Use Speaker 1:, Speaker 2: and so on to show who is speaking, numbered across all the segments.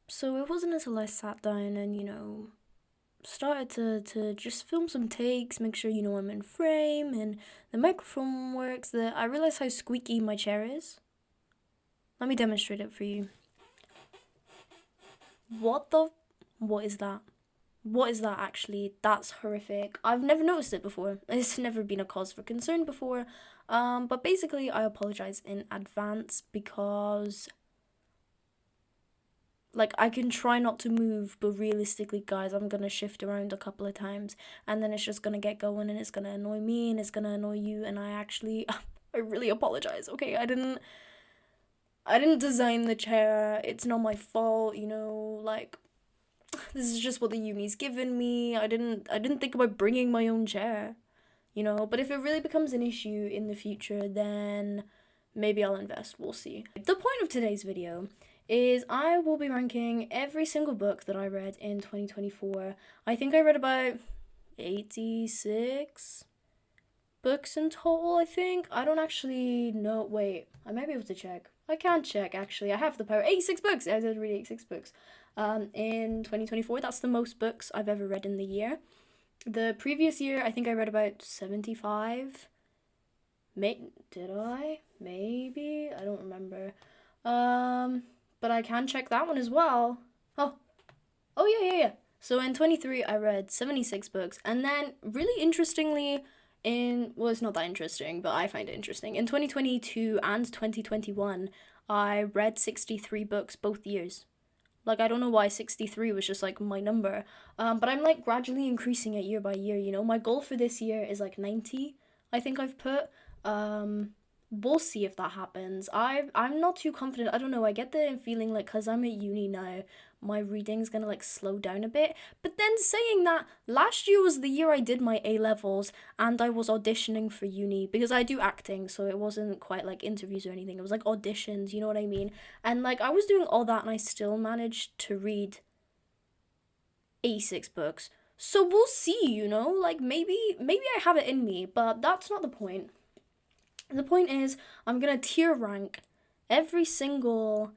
Speaker 1: So it wasn't until I sat down and, started to just film some takes, make sure, I'm in frame and the microphone works, that I realized how squeaky my chair is. Let me demonstrate it for you. What is that? What is that actually? That's horrific. I've never noticed it before. It's never been a cause for concern before. But basically, I apologize in advance because, like, I can try not to move, but realistically, guys, I'm gonna shift around a couple of times, and then it's just gonna get going, and it's gonna annoy me, and it's gonna annoy you, and I really apologize. Okay, I didn't design the chair. It's not my fault. Like, this is just what the uni's given me. I didn't think about bringing my own chair, but if it really becomes an issue in the future, then maybe I'll invest. We'll see. The point of today's video is I will be ranking every single book that I read in 2024. I think I read about 86 books in total, I think. I don't actually know. Wait, I might be able to check. I can check, actually. I have the power. 86 books! I did read 86 books. In 2024, that's the most books I've ever read in the year. The previous year, I think I read about 75. Did I? Maybe? I don't remember. But I can check that one as well. Oh, yeah. So in 23, I read 76 books. And then, really interestingly, well, it's not that interesting, but I find it interesting. In 2022 and 2021, I read 63 books both years. Like, I don't know why 63 was just, like, my number. But I'm, like, gradually increasing it year by year, My goal for this year is, like, 90, I think I've put. We'll see if that happens. I'm not too confident. I don't know. I get the feeling, like, because I'm at uni now, my reading's gonna, like, slow down a bit. But then saying that, last year was the year I did my A-levels, and I was auditioning for uni, because I do acting, so it wasn't quite, like, interviews or anything. It was, like, auditions, you know what I mean? And, like, I was doing all that, and I still managed to read 86 books. So we'll see, Like, maybe I have it in me, but that's not the point. The point is, I'm going to tier rank every single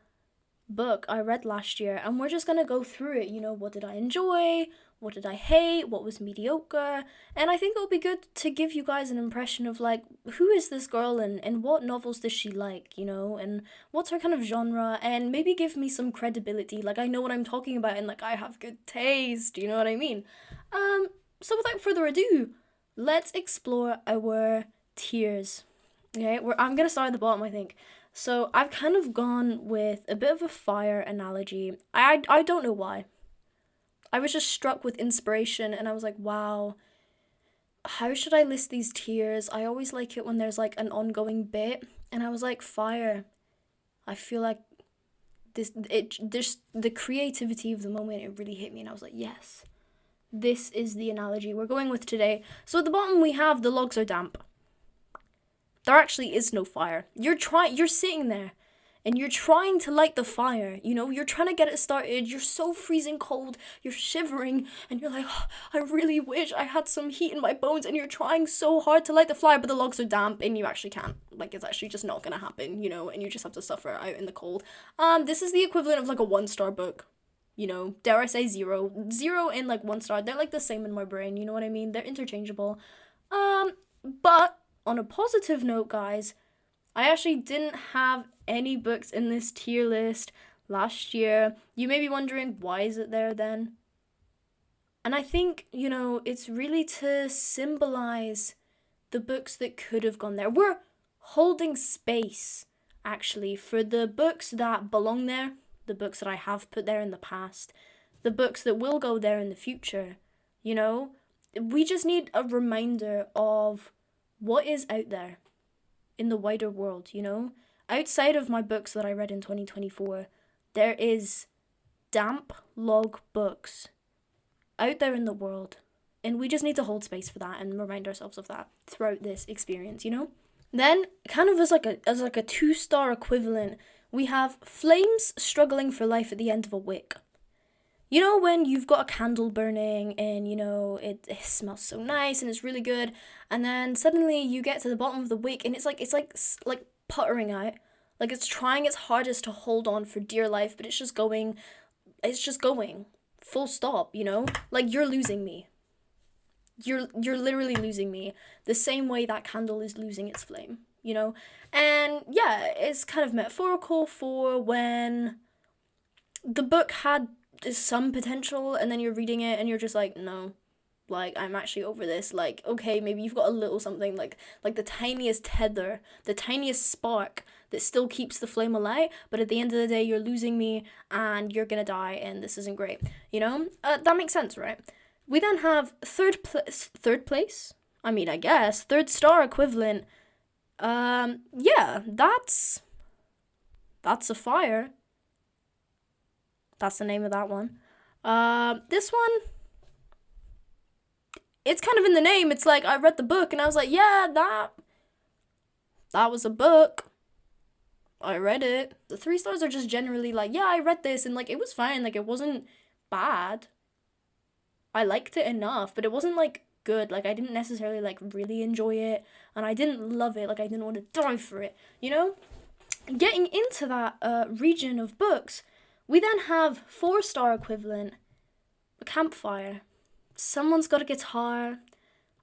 Speaker 1: book I read last year, and we're just going to go through it. What did I enjoy? What did I hate? What was mediocre? And I think it'll be good to give you guys an impression of, like, who is this girl and what novels does she like, and what's her kind of genre, and maybe give me some credibility. Like, I know what I'm talking about, and, like, I have good taste, you know what I mean? So without further ado, let's explore our tiers. Okay, I'm gonna start at the bottom, I think. So I've kind of gone with a bit of a fire analogy. I don't know why. I was just struck with inspiration, and I was like, wow, how should I list these tiers? I always like it when there's, like, an ongoing bit, and I was like, fire. I feel like the creativity of the moment, it really hit me, and I was like, yes, this is the analogy we're going with today. So at the bottom we have the logs are damp. There actually is no fire. You're sitting there and you're trying to light the fire, you're trying to get it started. You're so freezing cold, you're shivering, and you're like, oh, I really wish I had some heat in my bones, and you're trying so hard to light the fire, but the logs are damp and you actually can't. Like, it's actually just not gonna happen, and you just have to suffer out in the cold. This is the equivalent of, like, a 1-star book. Dare I say 0 and, like, 1 star. They're, like, the same in my brain, you know what I mean? They're interchangeable. But on a positive note, guys, I actually didn't have any books in this tier list last year. You may be wondering, why is it there then? And I think, it's really to symbolize the books that could have gone there. We're holding space, actually, for the books that belong there, the books that I have put there in the past, the books that will go there in the future, We just need a reminder of what is out there in the wider world, Outside of my books that I read in 2024, there is damp log books out there in the world. And we just need to hold space for that and remind ourselves of that throughout this experience, Then, kind of as like a 2-star equivalent, we have flames struggling for life at the end of a wick. When you've got a candle burning and, it smells so nice and it's really good, and then suddenly you get to the bottom of the wick and it's like puttering out. Like, it's trying its hardest to hold on for dear life, but it's just going it's just going. Full stop, you know? Like, you're losing me. You're literally losing me. The same way that candle is losing its flame, you know? And yeah, it's kind of metaphorical for when the book had some potential and then you're reading it and you're just like, no. Like, I'm actually over this. Like, okay, maybe you've got a little something, like the tiniest tether, the tiniest spark that still keeps the flame alight, but at the end of the day, you're losing me, and you're gonna die, and this isn't great, you know? That makes sense, right? We then have third place? I mean, I guess, 3rd star equivalent. Yeah, that's a fire. That's the name of that one. This one, it's kind of in the name. It's like, I read the book and I was like, yeah, that was a book. I read it. The 3 stars are just generally like, yeah, I read this and like, it was fine. Like, it wasn't bad. I liked it enough, but it wasn't like good. Like, I didn't necessarily like really enjoy it, and I didn't love it. Like, I didn't want to die for it, you know? Getting into that region of books, we then have 4-star equivalent, a campfire. Someone's got a guitar.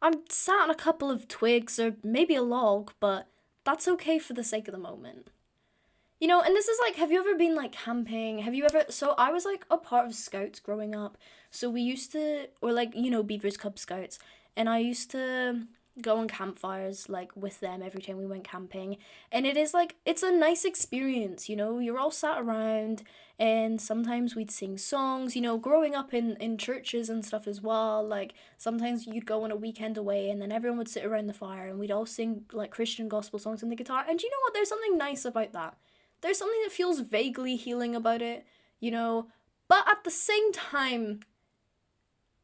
Speaker 1: I'm sat on a couple of twigs or maybe a log, but that's okay for the sake of the moment. You know, and this is like, have you ever been like camping? So I was like a part of Scouts growing up. So we used to, or like, you know, Beavers Cub Scouts. And I used to go on campfires like with them every time we went camping. And it is like, it's a nice experience, you know, you're all sat around and sometimes we'd sing songs, you know, growing up in churches and stuff as well. Like sometimes you'd go on a weekend away and then everyone would sit around the fire and we'd all sing like Christian gospel songs on the guitar. And you know what? There's something nice about that. There's something that feels vaguely healing about it, you know, but at the same time,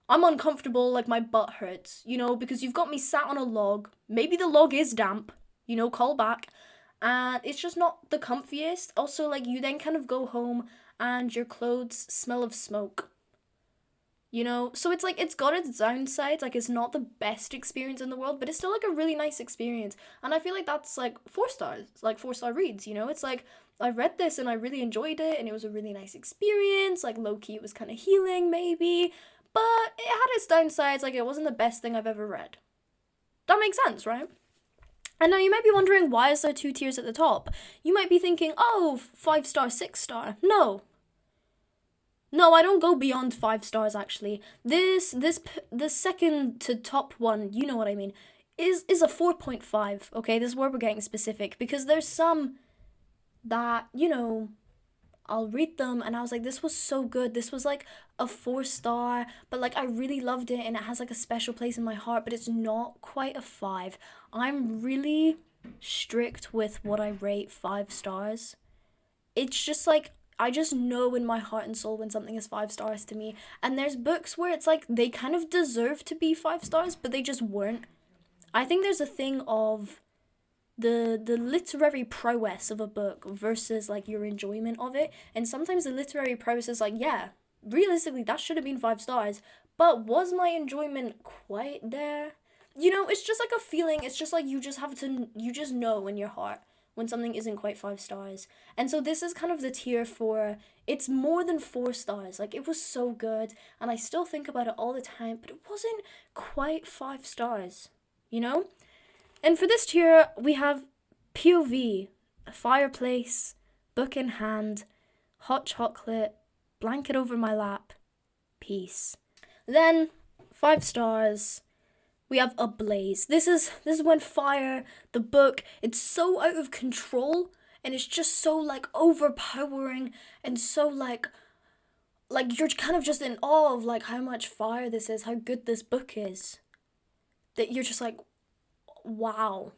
Speaker 1: I'm uncomfortable, like my butt hurts, you know, because you've got me sat on a log. Maybe the log is damp, you know, call back. And it's just not the comfiest. Also, like, you then kind of go home and your clothes smell of smoke. You know, so it's like, it's got its downsides. Like, it's not the best experience in the world, but it's still like a really nice experience. And I feel like that's like 4 stars, like 4-star reads, you know? It's like, I read this and I really enjoyed it and it was a really nice experience. Like, low-key, it was kind of healing, maybe. But it had its downsides, like it wasn't the best thing I've ever read. That makes sense, right? And now you might be wondering, why is there 2 tiers at the top? You might be thinking, oh, 5-star, 6-star. No, I don't go beyond 5 stars, actually. The second to top one, you know what I mean, is a 4.5, okay? This is where we're getting specific, because there's some that, you know, I'll read them and I was like, this was so good. This was like a 4-star, but like I really loved it and it has like a special place in my heart, but it's not quite a 5. I'm really strict with what I rate 5 stars. It's just like, I just know in my heart and soul when something is 5 stars to me. And there's books where it's like they kind of deserve to be 5 stars, but they just weren't. I think there's a thing of the literary prowess of a book versus like your enjoyment of it. And sometimes the literary prowess is like, yeah, realistically that should have been 5 stars, but was my enjoyment quite there? You know, it's just like a feeling. It's just like you just know in your heart when something isn't quite 5 stars. And so this is kind of the tier for, it's more than 4 stars. Like, it was so good and I still think about it all the time, but it wasn't quite 5 stars, you know? And for this tier, we have POV, a fireplace, book in hand, hot chocolate, blanket over my lap, peace. Then, 5 stars, we have Ablaze. This is when fire, the book, it's so out of control, and it's just so, like, overpowering, and so, like you're kind of just in awe of, like, how much fire this is, how good this book is. That you're just like, wow,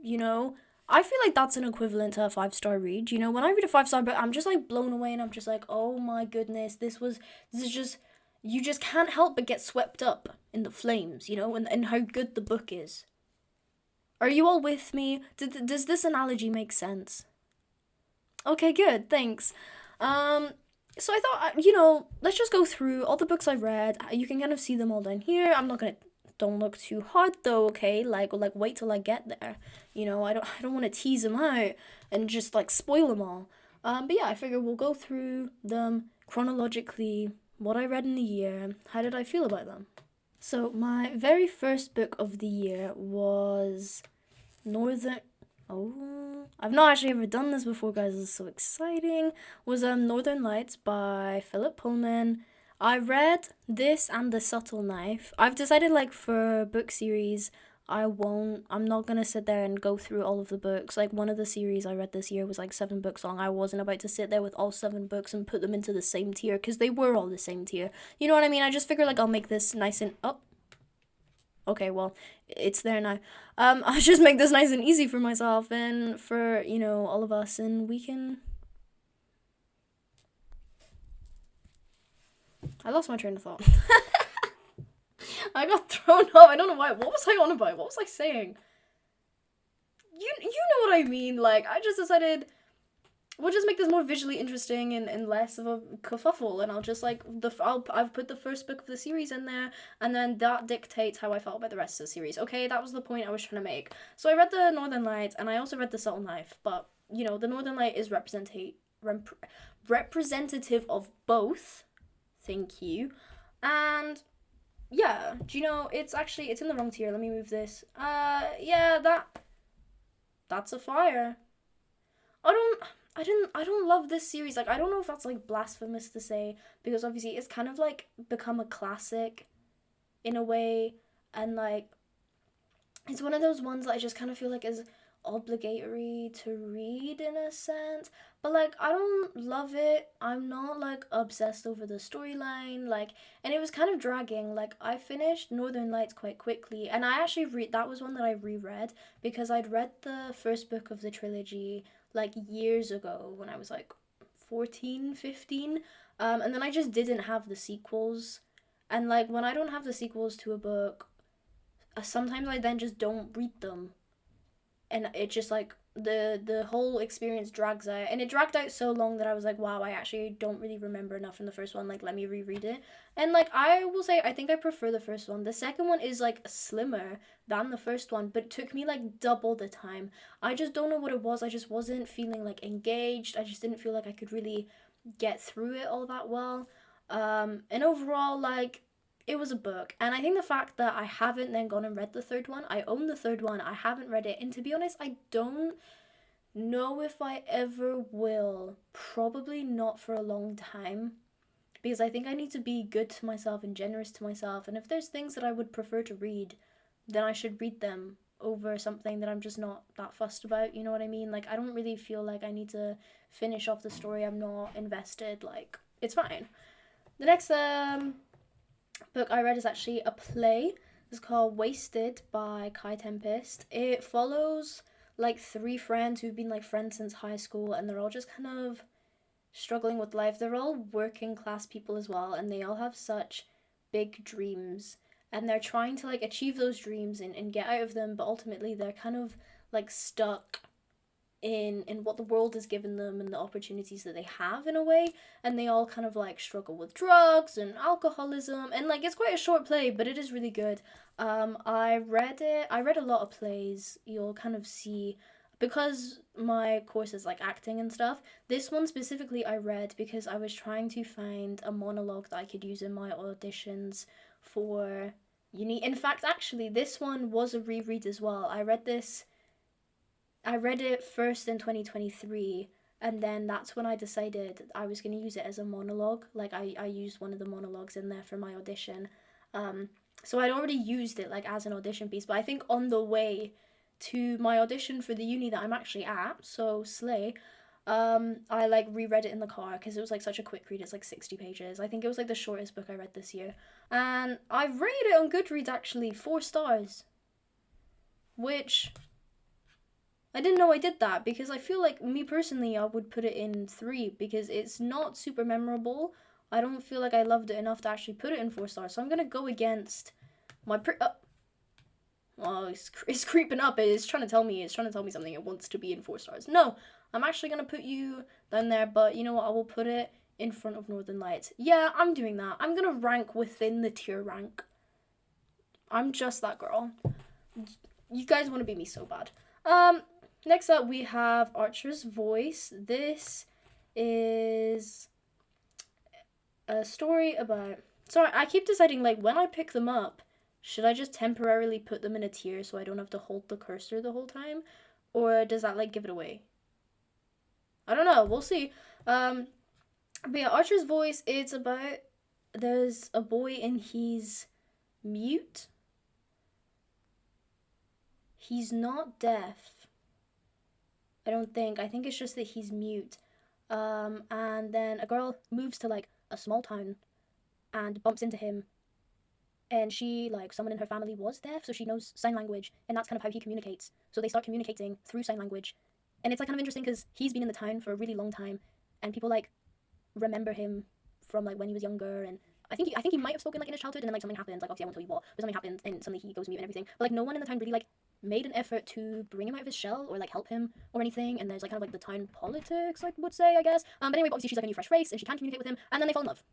Speaker 1: you know? I feel like that's an equivalent to a 5-star read, you know? When I read a 5-star book, I'm just, like, blown away, and I'm just like, oh my goodness, this is just, you just can't help but get swept up in the flames, you know, and how good the book is. Are you all with me? Does this analogy make sense? Okay, good, thanks. So I thought, you know, let's just go through all the books I read. You can kind of see them all down here. I'm not gonna, don't look too hard though, okay? Like wait till I get there. You know, I don't want to tease them out and just like spoil them all. But yeah, I figure we'll go through them chronologically what I read in the year. How did I feel about them? So my very first book of the year was I've not actually ever done this before, guys. This is so exciting. Was Northern Lights by Philip Pullman. I read this and The Subtle Knife. I've decided, like, for book series, I'm not gonna sit there and go through all of the books. Like, one of the series I read this year was like 7 books long. I wasn't about to sit there with all 7 books and put them into the same tier, because they were all the same tier. You know what I mean? I just figured, like, I'll make this nice and okay, well, it's there now. I'll just make this nice and easy for myself and for, all of us, and we can... I lost my train of thought. I got thrown off. I don't know why. What was I on about? What was I saying? You know what I mean. Like, I just decided we'll just make this more visually interesting and less of a kerfuffle, and I'll just, like, I've put the first book of the series in there, and then that dictates how I felt about the rest of the series. Okay, that was the point I was trying to make. So I read the Northern Lights, and I also read The Subtle Knife, but, the Northern Light is representative of both. Thank you. And yeah, do you know, it's in the wrong tier. Let me move this. Yeah, that's a fire. I don't love this series. Like, I don't know if that's, like, blasphemous to say, because obviously it's kind of, like, become a classic in a way, and, like, it's one of those ones that I just kind of feel like is obligatory to read in a sense, but, like, I don't love it. I'm not, like, obsessed over the storyline, like, and it was kind of dragging. Like, I finished Northern Lights quite quickly, and I actually that was one that I reread, because I'd read the first book of the trilogy, like, years ago when I was, like, 14, 15, and then I just didn't have the sequels, and, like, when I don't have the sequels to a book, sometimes I then just don't read them, and it just, like, the whole experience drags out, and it dragged out so long that I was like, wow, I actually don't really remember enough from the first one, like, let me reread it. And, like, I will say, I think I prefer the first one. The second one is, like, slimmer than the first one, but it took me, like, double the time. I just don't know what it was. I just wasn't feeling, like, engaged. I just didn't feel like I could really get through it all that well. And overall, like, it was a book, and I think the fact that I haven't then gone and read the third one, I own the third one, I haven't read it, and to be honest, I don't know if I ever will. Probably not for a long time, because I think I need to be good to myself and generous to myself, and if there's things that I would prefer to read, then I should read them over something that I'm just not that fussed about, you know what I mean? Like, I don't really feel like I need to finish off the story. I'm not invested. Like, it's fine. The next book I read is actually a play. It's called Wasted by Kai Tempest. It follows, like, 3 friends who've been, like, friends since high school, and they're all just kind of struggling with life. They're all working class people as well, and they all have such big dreams, and they're trying to, like, achieve those dreams and get out of them, but ultimately they're kind of, like, stuck in what the world has given them and the opportunities that they have, in a way, and they all kind of, like, struggle with drugs and alcoholism, and, like, it's quite a short play, but it is really good. I read a lot of plays. You'll kind of see, because my course is, like, acting and stuff, this one specifically I read because I was trying to find a monologue that I could use in my auditions for uni. In fact, actually, this one was a reread as well. I read it first in 2023, and then that's when I decided I was going to use it as a monologue. Like, I used one of the monologues in there for my audition. So I'd already used it, like, as an audition piece, but I think on the way to my audition for the uni that I'm actually at, so slay, I, like, reread it in the car because it was, like, such a quick read. It's, like, 60 pages. I think it was, like, the shortest book I read this year. And I've rated it on Goodreads, actually, 4 stars, which... I didn't know I did that, because I feel like, me personally, I would put it in 3, because it's not super memorable. I don't feel like I loved it enough to actually put it in 4 stars, so I'm gonna go against my it's creeping up. It's trying to tell me something. It wants to be in 4 stars. No, I'm actually gonna put you down there, but you know what? I will put it in front of Northern Lights. Yeah, I'm doing that. I'm gonna rank within the tier rank. I'm just that girl. You guys want to be me so bad. Next up, we have Archer's Voice. This is A story about. Sorry, I keep deciding, like, when I pick them up, should I just temporarily put them in a tier so I don't have to hold the cursor the whole time? Or does that, like, give it away? I don't know. We'll see. But yeah, Archer's Voice, it's about. There's a boy and he's mute. He's not deaf. I don't think. I think it's just that he's mute. And then a girl moves to like a small town and bumps into him. And she, like, someone in her family was deaf, so she knows sign language, and that's kind of how he communicates. So they start communicating through sign language. And it's like kind of interesting because he's been in the town for a really long time, and people like remember him from like when he was younger. And I think he might have spoken like in his childhood, and then like something happened. Like obviously I won't tell you what, but something happened, and suddenly he goes mute and everything. But like no one in the town really like made an effort to bring him out of his shell or like help him or anything. And there's like kind of like the town politics, I would say, I guess. But anyway, obviously she's like a new fresh face, and she can communicate with him, and then they fall in love.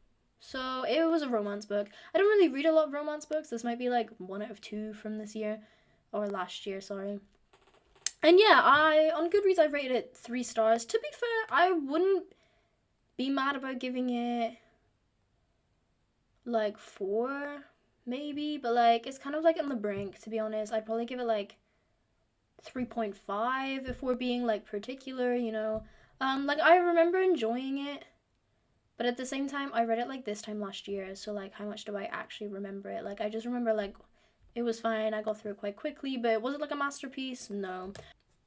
Speaker 1: So it was a romance book. I don't really read a lot of romance books. This might be like 1 out of 2 from this year, or last year, sorry. And yeah, I on Goodreads I rated it 3 stars. To be fair, I wouldn't be mad about giving it like 4, maybe, but like it's kind of like on the brink. To be honest, I'd probably give it like 3.5 if we're being like particular, you know. Like I remember enjoying it. But at the same time, I read it like this time last year, so like how much do I actually remember it? Like I just remember like it was fine, I got through it quite quickly, but was it like a masterpiece? No.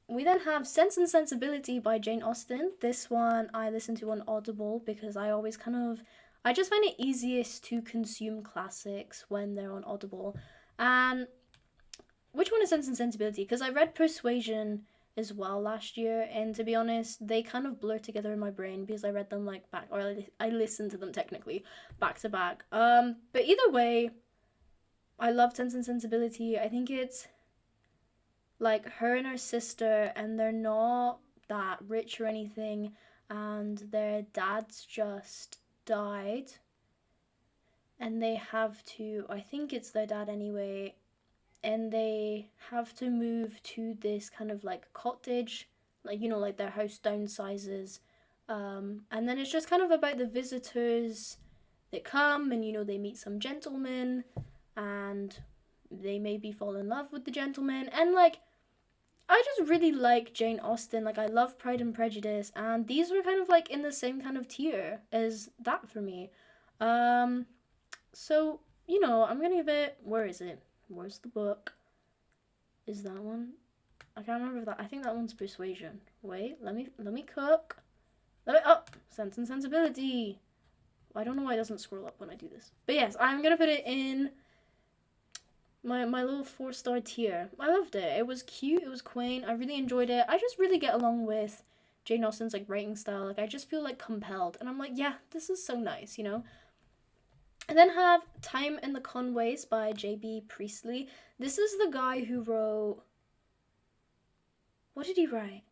Speaker 1: We then have Sense and Sensibility by Jane Austen. This one I listen to on Audible because I always kind of I just find it easiest to consume classics when they're on Audible. And which one is Sense and Sensibility? Because I read Persuasion as well last year, and to be honest, they kind of blur together in my brain because I read them like back, or I listened to them technically back to back. But either way, I love Sense and Sensibility. I think it's like her and her sister, and they're not that rich or anything, and their dad's just died, and they have to. I think it's their dad anyway, and they have to move to this kind of like cottage, like you know, like their house downsizes, and then it's just kind of about the visitors that come, and you know they meet some gentlemen, and they maybe fall in love with the gentleman, and like I just really like Jane Austen. Like I love Pride and Prejudice, and these were kind of like in the same kind of tier as that for me. Um, so you know, I'm gonna give it. Where is it? Where's the book? Is that one? I can't remember if that. I think that one's Persuasion. Wait, let me cook. Sense and Sensibility. I don't know why it doesn't scroll up when I do this. But yes, I'm gonna put it in my little 4-star tier. I loved it. It was cute. It was quaint. I really enjoyed it. I just really get along with Jane Austen's like writing style. Like I just feel like compelled, and I'm like, yeah, this is so nice, you know. And then have Time in the Conways by J.B. Priestley. This is the guy who wrote. What did he write?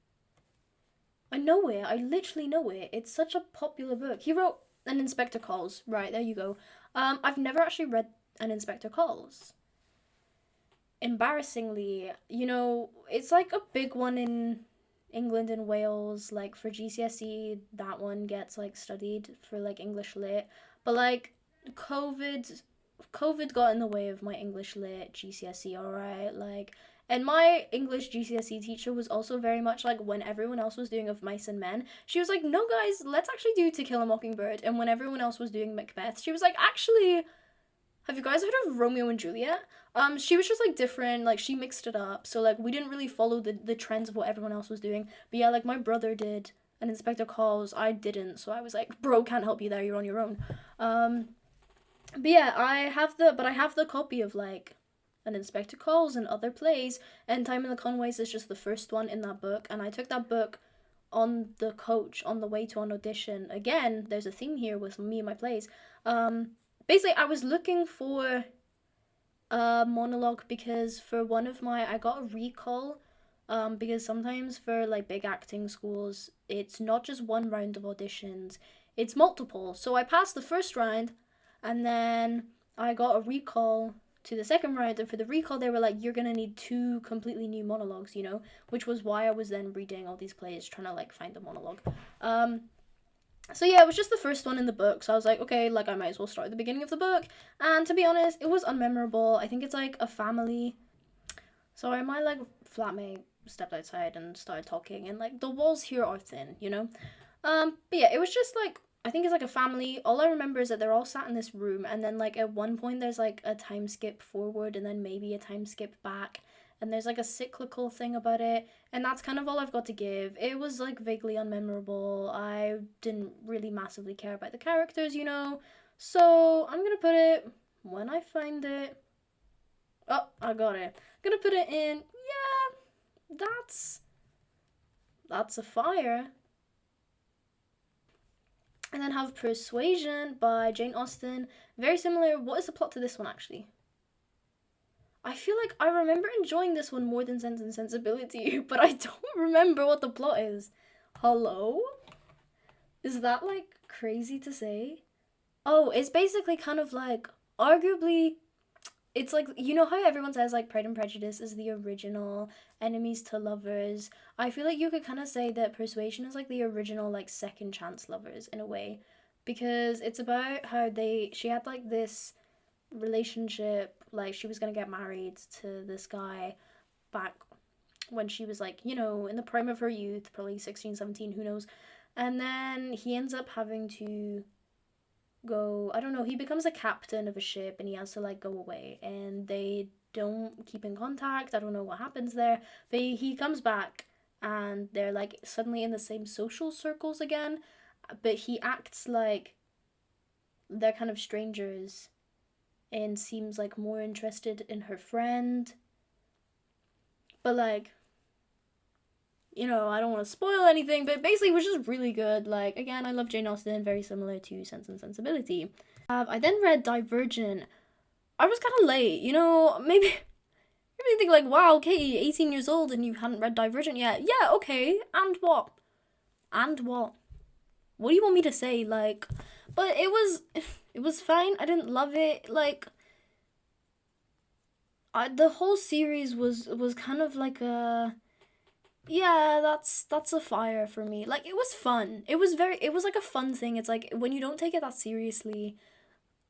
Speaker 1: I know it. I literally know it. It's such a popular book. He wrote An Inspector Calls. Right, there you go. I've never actually read An Inspector Calls. Embarrassingly, you know, it's like a big one in England and Wales. Like for GCSE, that one gets like studied for like English lit. But like COVID COVID got in the way of my English lit GCSE, alright? Like, and my English GCSE teacher was also very much like when everyone else was doing Of Mice and Men, she was like, no guys, let's actually do To Kill a Mockingbird. And when everyone else was doing Macbeth, she was like, actually, have you guys heard of Romeo and Juliet? She was just like different, like she mixed it up. So like we didn't really follow the trends of what everyone else was doing. But yeah, like my brother did an Inspector Calls, I didn't. So I was like, bro, can't help you there, you're on your own. But yeah, I have the copy of like an Inspector Calls and other plays, and Time in the Conways is just the first one in that book, and I took that book on the coach on the way to an audition. Again, there's a theme here with me and my plays. Basically, I was looking for a monologue because for one of my, I got a recall, because sometimes for like big acting schools, it's not just one round of auditions, it's multiple. So I passed the first round, and then I got a recall to the second round, and for the recall they were like, you're gonna need 2 completely new monologues, you know, which was why I was then reading all these plays trying to like find the monologue. So yeah, it was just the first one in the book, so I was like, okay, like I might as well start at the beginning of the book. And to be honest, it was unmemorable. I think it's like a family. Sorry, my like flatmate stepped outside and started talking, and like the walls here are thin, you know. But yeah, it was just like, I think it's like a family. All I remember is that they're all sat in this room, and then like at one point there's like a time skip forward, and then maybe a time skip back, and there's like a cyclical thing about it, and that's kind of all I've got to give. It was like vaguely unmemorable. I didn't really massively care about the characters, you know. So I'm gonna put it when I find it. Oh, I got it. I'm gonna put it in. Yeah, that's a fire. And then have Persuasion by Jane Austen. Very similar. What is the plot to this one, actually? I feel like I remember enjoying this one more than Sense and Sensibility, but I don't remember what the plot is. Hello? Is that, like, crazy to say? Oh, it's basically kind of like, arguably, it's like, you know how everyone says, like, Pride and Prejudice is the original enemies to lovers? I feel like you could kind of say that Persuasion is like the original, like, second chance lovers in a way, because it's about how she had like this relationship, like she was gonna get married to this guy back when she was like, you know, in the prime of her youth, probably 16, 17, who knows. And then he ends up having to go, I don't know, he becomes a captain of a ship and he has to like go away and they don't keep in contact. I don't know what happens there, but he comes back and they're like suddenly in the same social circles again, but he acts like they're kind of strangers and seems like more interested in her friend. But like, you know, I don't want to spoil anything, but basically it was just really good. Like, again, I love Jane Austen, very similar to Sense and Sensibility. I then read Divergent. I was kind of late, you know, maybe you think like, wow, okay, 18 years old and you hadn't read Divergent yet. Yeah, okay, and what? And what? What do you want me to say? Like, but it was fine. I didn't love it. Like, the whole series was kind of like a, yeah, that's a fire for me. Like, it was fun. It was like a fun thing. It's like when you don't take it that seriously,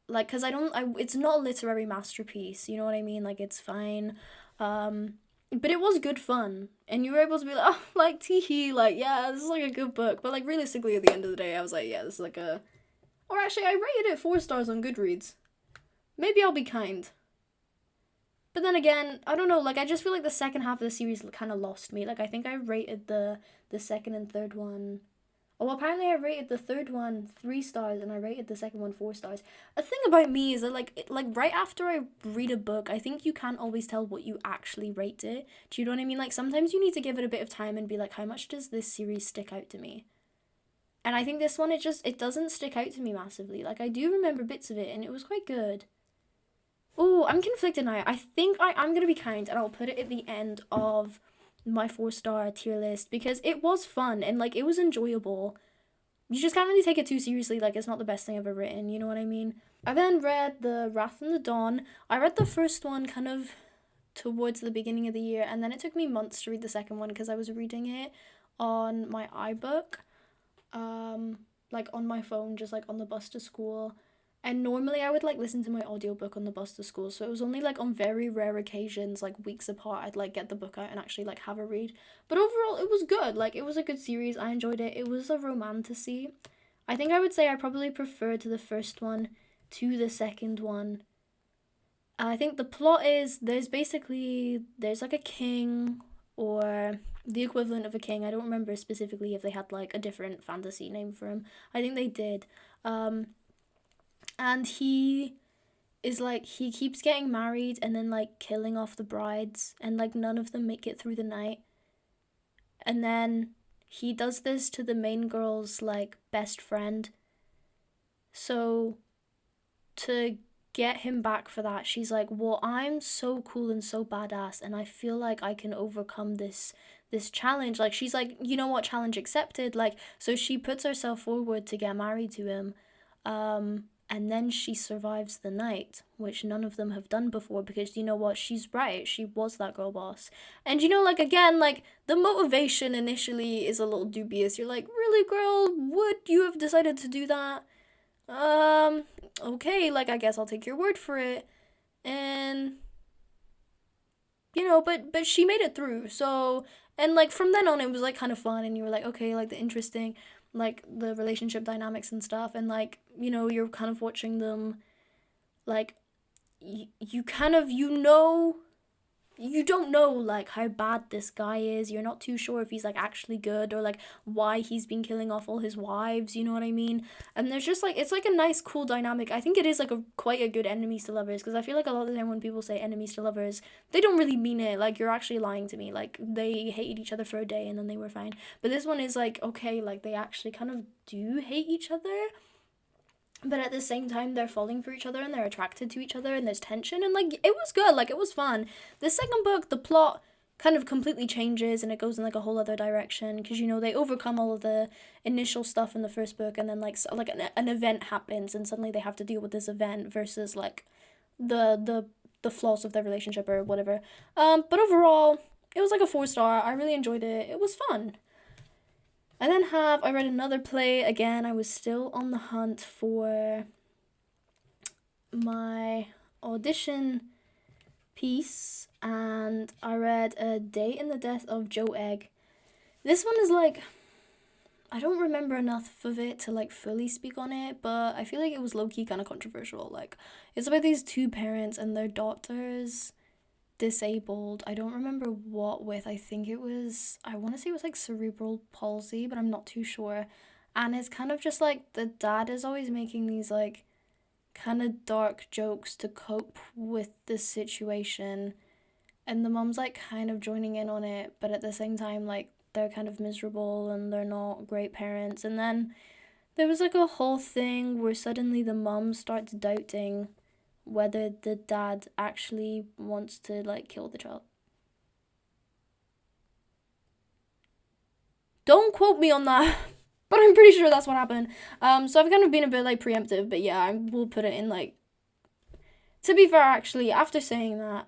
Speaker 1: like, because it's not a literary masterpiece, you know what I mean? Like, it's fine. But it was good fun, and you were able to be like, oh, like, teehee, like, yeah, this is like a good book. But like, realistically, at the end of the day, I was like, yeah, this is like a, or actually, I rated it 4 stars on Goodreads. Maybe I'll be kind. But then again, I don't know, like, I just feel like the second half of the series kind of lost me. Like, I think I rated the second and third one. Oh, well, apparently I rated the third one 3 stars and I rated the second one 4 stars. A thing about me is that, like right after I read a book, I think you can't always tell what you actually rate it. Do you know what I mean? Like, sometimes you need to give it a bit of time and be like, how much does this series stick out to me? And I think this one, it doesn't stick out to me massively. Like, I do remember bits of it and it was quite good. Oh, I'm conflicted now. I think I'm going to be kind and I'll put it at the end of my 4 star tier list because it was fun and like it was enjoyable. You just can't really take it too seriously. Like, it's not the best thing I've ever written, you know what I mean? I then read The Wrath and the Dawn. I read the first one kind of towards the beginning of the year, and then it took me months to read the second one because I was reading it on my iBook, like on my phone, just like on the bus to school. And normally I would like listen to my audiobook on the bus to school, so it was only like on very rare occasions, like weeks apart, I'd like get the book out and actually like have a read. But overall it was good. Like, it was a good series. I enjoyed it. It was a romantasy. I think I would say I probably preferred the first one to the second one. I think the plot is there's like a king or the equivalent of a king. I don't remember specifically if they had like a different fantasy name for him. I think they did. And he is like, he keeps getting married and then like killing off the brides, and like none of them make it through the night. And then he does this to the main girl's like best friend. So to get him back for that, she's like, well, I'm so cool and so badass and I feel like I can overcome this challenge. Like, she's like, you know what, challenge accepted. Like, so she puts herself forward to get married to him. and then she survives the night, which none of them have done before, because you know what, she's right, she was that girl boss. And you know, like, again, like, the motivation initially is a little dubious. You're like, really, girl, would you have decided to do that? Okay, like, I guess I'll take your word for it. And you know, but she made it through. So, and like from then on it was like kind of fun, and you were like, okay, like the interesting, like the relationship dynamics and stuff, and like, you know, you're kind of watching them, like, you kind of, you know, you don't know like how bad this guy is. You're not too sure if he's like actually good, or like why he's been killing off all his wives, you know what I mean? And there's just like, it's like a nice cool dynamic. I think it is like a quite a good enemies to lovers, because I feel like a lot of the time when people say enemies to lovers, they don't really mean it. Like, you're actually lying to me. Like, they hated each other for a day and then they were fine. But this one is like, okay, like they actually kind of do hate each other, but at the same time they're falling for each other and they're attracted to each other, and there's tension, and like it was good, like it was fun. The second book, the plot kind of completely changes and it goes in like a whole other direction, because you know, they overcome all of the initial stuff in the first book, and then like an event happens and suddenly they have to deal with this event versus like the flaws of their relationship or whatever. But overall it was like a 4-star. I really enjoyed it. It was fun. I then I read another play. Again, I was still on the hunt for my audition piece, and I read A Day in the Death of Joe Egg. This one is like, I don't remember enough of it to like fully speak on it, but I feel like it was low-key kind of controversial. Like, it's about these two parents and their daughter's disabled. I don't remember what with. I think it was, I want to say it was like cerebral palsy, but I'm not too sure. And it's kind of just like the dad is always making these like kind of dark jokes to cope with the situation, and the mom's like kind of joining in on it, but at the same time like they're kind of miserable and they're not great parents. And then there was like a whole thing where suddenly the mom starts doubting whether the dad actually wants to like kill the child. Don't quote me on that, but I'm pretty sure that's what happened. So I've kind of been a bit like preemptive, but yeah, I will put it in like, to be fair, actually, after saying that,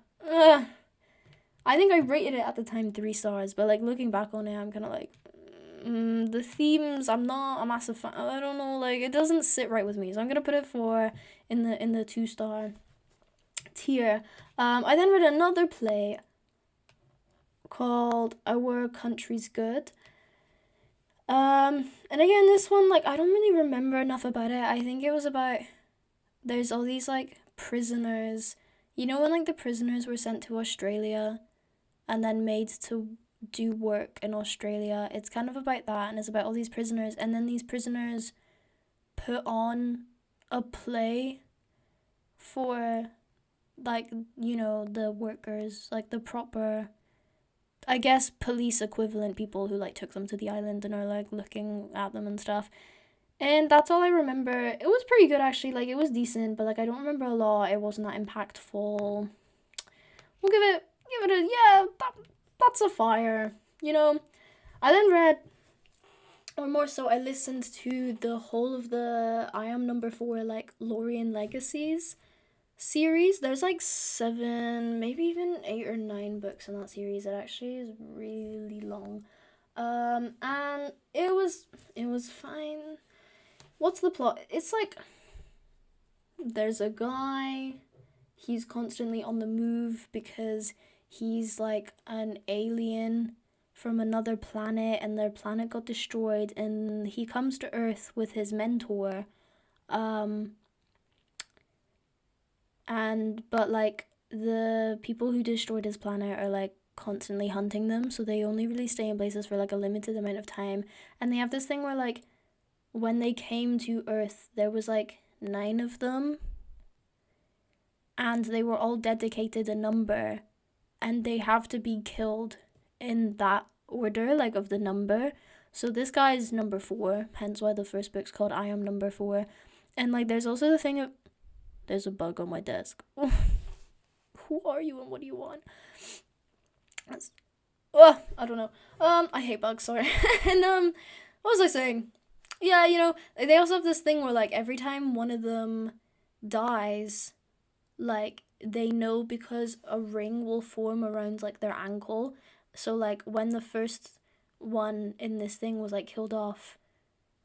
Speaker 1: I think I rated it at the time 3 stars, but like looking back on it, I'm kind of like, the themes, I'm not a massive fan. I don't know, like it doesn't sit right with me, so I'm gonna put it in the 2-star tier. I then read another play called Our Country's Good. And again, this one, like, I don't really remember enough about it. I think it was about, there's all these like prisoners, you know, when like the prisoners were sent to Australia and then made to do work in Australia. It's kind of about that, and it's about all these prisoners, and then these prisoners put on a play for like, you know, the workers, like the proper, I guess, police equivalent people who like took them to the island and are like looking at them and stuff. And that's all I remember. It was pretty good actually, like it was decent, but like I don't remember a lot. It wasn't that impactful. We'll give it a, yeah, that's a fire, you know. I then read, or more so, I listened to the whole of the I Am Number 4, like, Lorien Legacies series. There's like 7, maybe even 8 or 9 books in that series. It actually is really long. And it was fine. What's the plot? It's like, there's a guy, he's constantly on the move because he's like an alien from another planet, and their planet got destroyed, and he comes to Earth with his mentor. But like the people who destroyed his planet are like constantly hunting them, so they only really stay in places for like a limited amount of time. And they have this thing where like when they came to Earth, there was like 9 of them, and they were all dedicated a number, and they have to be killed in that order, like of the number. So this guy is number 4, hence why the first book's called I Am Number 4. And like there's also the thing of, there's a bug on my desk. Who are you and what do you want? I don't know. I hate bugs, sorry. And what was I saying? Yeah, you know, they also have this thing where like every time one of them dies, like they know because a ring will form around like their ankle. So like when the first one in this thing was like killed off,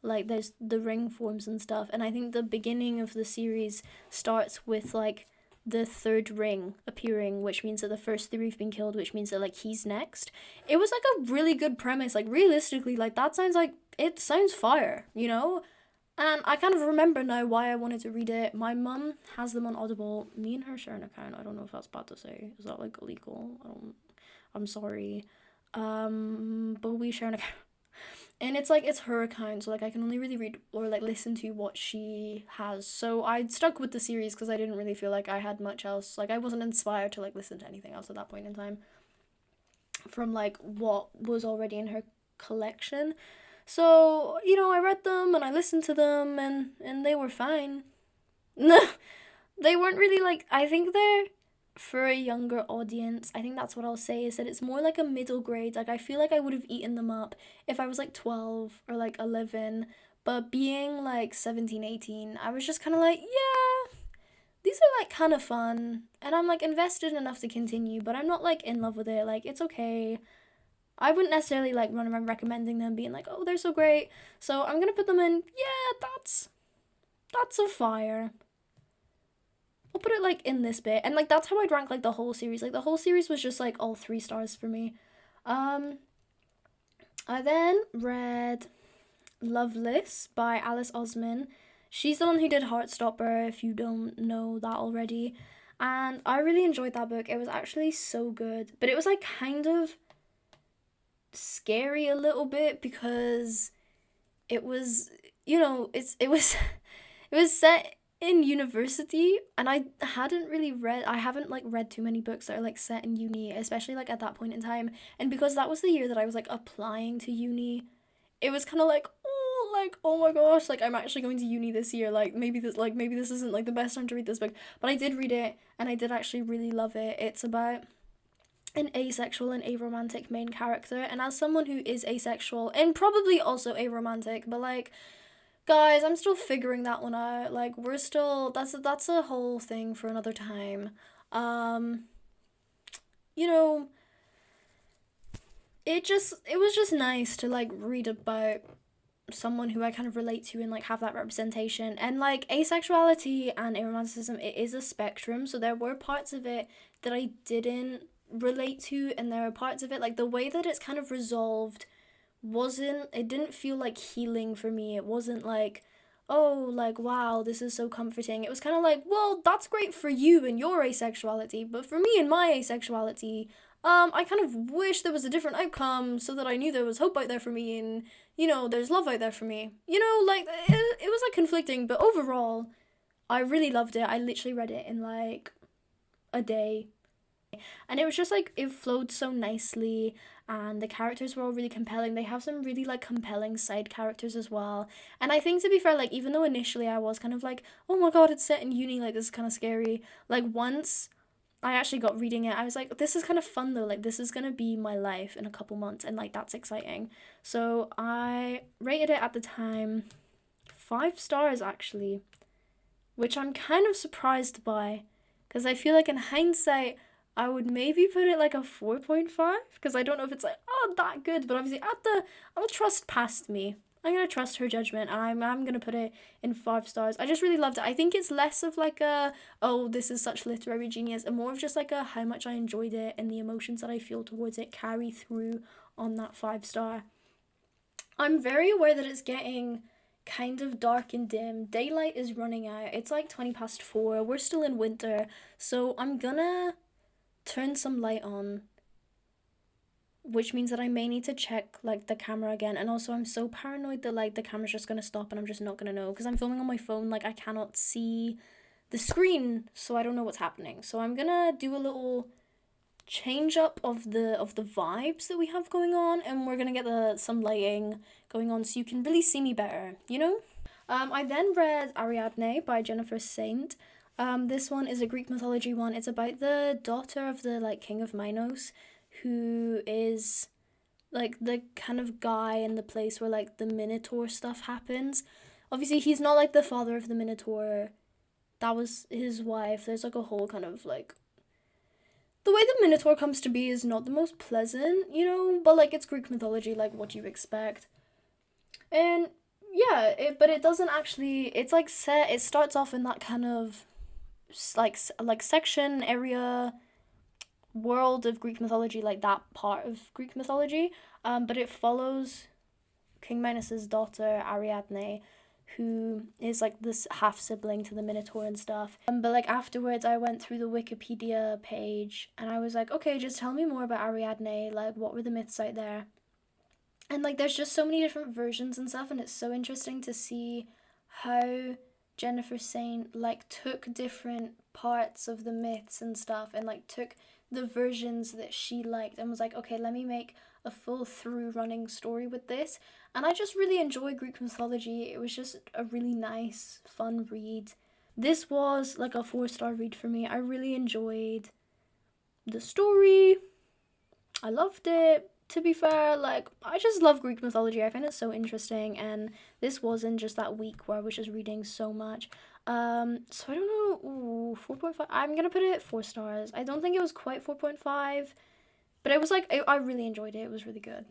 Speaker 1: like there's the ring forms and stuff. And I think the beginning of the series starts with like the third ring appearing, which means that the first three have been killed, which means that like he's next. It was like a really good premise. Like realistically, like that sounds like it sounds fire, you know? And I kind of remember now why I wanted to read it. My mum has them on Audible. Me and her share an account. I don't know if that's bad to say. Is that like illegal? I'm sorry. But we share an account. And it's like it's her account, so like I can only really read or like listen to what she has. So I stuck with the series because I didn't really feel like I had much else. Like I wasn't inspired to like listen to anything else at that point in time from like what was already in her collection. So, you know, I read them and I listened to them and they were fine. They weren't really like, I think they're for a younger audience. I think that's what I'll say, is that it's more like a middle grade. Like I feel like I would have eaten them up if I was like 12 or like 11, but being like 17, 18, I was just kind of like, yeah, these are like kind of fun and I'm like invested enough to continue, but I'm not like in love with it. Like it's okay. I wouldn't necessarily like run around recommending them, being like, oh, they're so great. So I'm gonna put them in, yeah, that's a fire. I'll put it like in this bit. And like that's how I'd rank like the whole series. Like the whole series was just like all 3 stars for me. I then read Loveless by Alice Osman. She's the one who did Heartstopper, if you don't know that already. And I really enjoyed that book. It was actually so good. But it was like kind of scary a little bit because it was, you know, it was it was set in university, and I haven't like read too many books that are like set in uni, especially like at that point in time. And because that was the year that I was like applying to uni, it was kind of like oh my gosh, like I'm actually going to uni this year, like maybe this isn't like the best time to read this book. But I did read it and I did actually really love it. It's about an asexual and aromantic main character, and as someone who is asexual and probably also aromantic, but like guys, I'm still figuring that one out. Like we're still, that's a whole thing for another time. Um you know, it was just nice to like read about someone who I kind of relate to and like have that representation. And like asexuality and aromanticism, it is a spectrum, so there were parts of it that I didn't relate to, and there are parts of it like the way that it's kind of resolved it didn't feel like healing for me. It wasn't like, oh, like wow, this is so comforting. It was kind of like, well, that's great for you and your asexuality, but for me and my asexuality, I kind of wish there was a different outcome so that I knew there was hope out there for me, and you know, there's love out there for me. You know, like it was like conflicting, but overall I really loved it. I literally read it in like a day, and it was just like it flowed so nicely, and the characters were all really compelling. They have some really like compelling side characters as well. And I think, to be fair, like even though initially I was kind of like, oh my god, it's set in uni, like this is kind of scary, like once I actually got reading it, I was like, this is kind of fun though, like this is gonna be my life in a couple months, and like that's exciting. So I rated it at the time 5 stars actually, which I'm kind of surprised by, because I feel like in hindsight I would maybe put it like a 4.5, because I don't know if it's like, oh, that good, but obviously I'll trust past me. I'm gonna trust her judgment, and I'm gonna put it in 5 stars. I just really loved it. I think it's less of like a, oh, this is such literary genius, and more of just like a how much I enjoyed it, and the emotions that I feel towards it carry through on that 5 star. I'm very aware that it's getting kind of dark and dim. Daylight is running out. It's like 4:20. We're still in winter, so I'm gonna turn some light on, which means that I may need to check like the camera again. And also I'm so paranoid that like the camera's just gonna stop and I'm just not gonna know, because I'm filming on my phone, like I cannot see the screen, so I don't know what's happening. So I'm gonna do a little change up of the vibes that we have going on, and we're gonna get some lighting going on so you can really see me better, you know? I then read Ariadne by Jennifer Saint. This one is a Greek mythology one. It's about the daughter of the like king of Minos, who is like the kind of guy in the place where like the Minotaur stuff happens. Obviously, he's not like the father of the Minotaur. That was his wife. There's like a whole kind of like the way the Minotaur comes to be is not the most pleasant, you know, but like it's Greek mythology, like what you expect. And yeah, but it doesn't actually. It's like set. It starts off in that kind of like section area world of Greek mythology, like that part of Greek mythology. But it follows King Minos's daughter Ariadne, who is like this half sibling to the Minotaur and stuff. But like afterwards, I went through the Wikipedia page and I was like, okay, just tell me more about Ariadne. Like, what were the myths out there? And like, there's just so many different versions and stuff, and it's so interesting to see how Jennifer Saint like took different parts of the myths and stuff and like took the versions that she liked and was like, okay, let me make a full through running story with this. And I just really enjoy Greek mythology. It was just a really nice, fun read. This was like a 4-star read for me. I really enjoyed the story. I loved it. To be fair, like, I just love Greek mythology. I find it so interesting, and this wasn't just that week where I was just reading so much. So I don't know. Ooh, 4.5. I'm gonna put it 4 stars. I don't think it was quite 4.5, but it was like, I really enjoyed it. It was really good.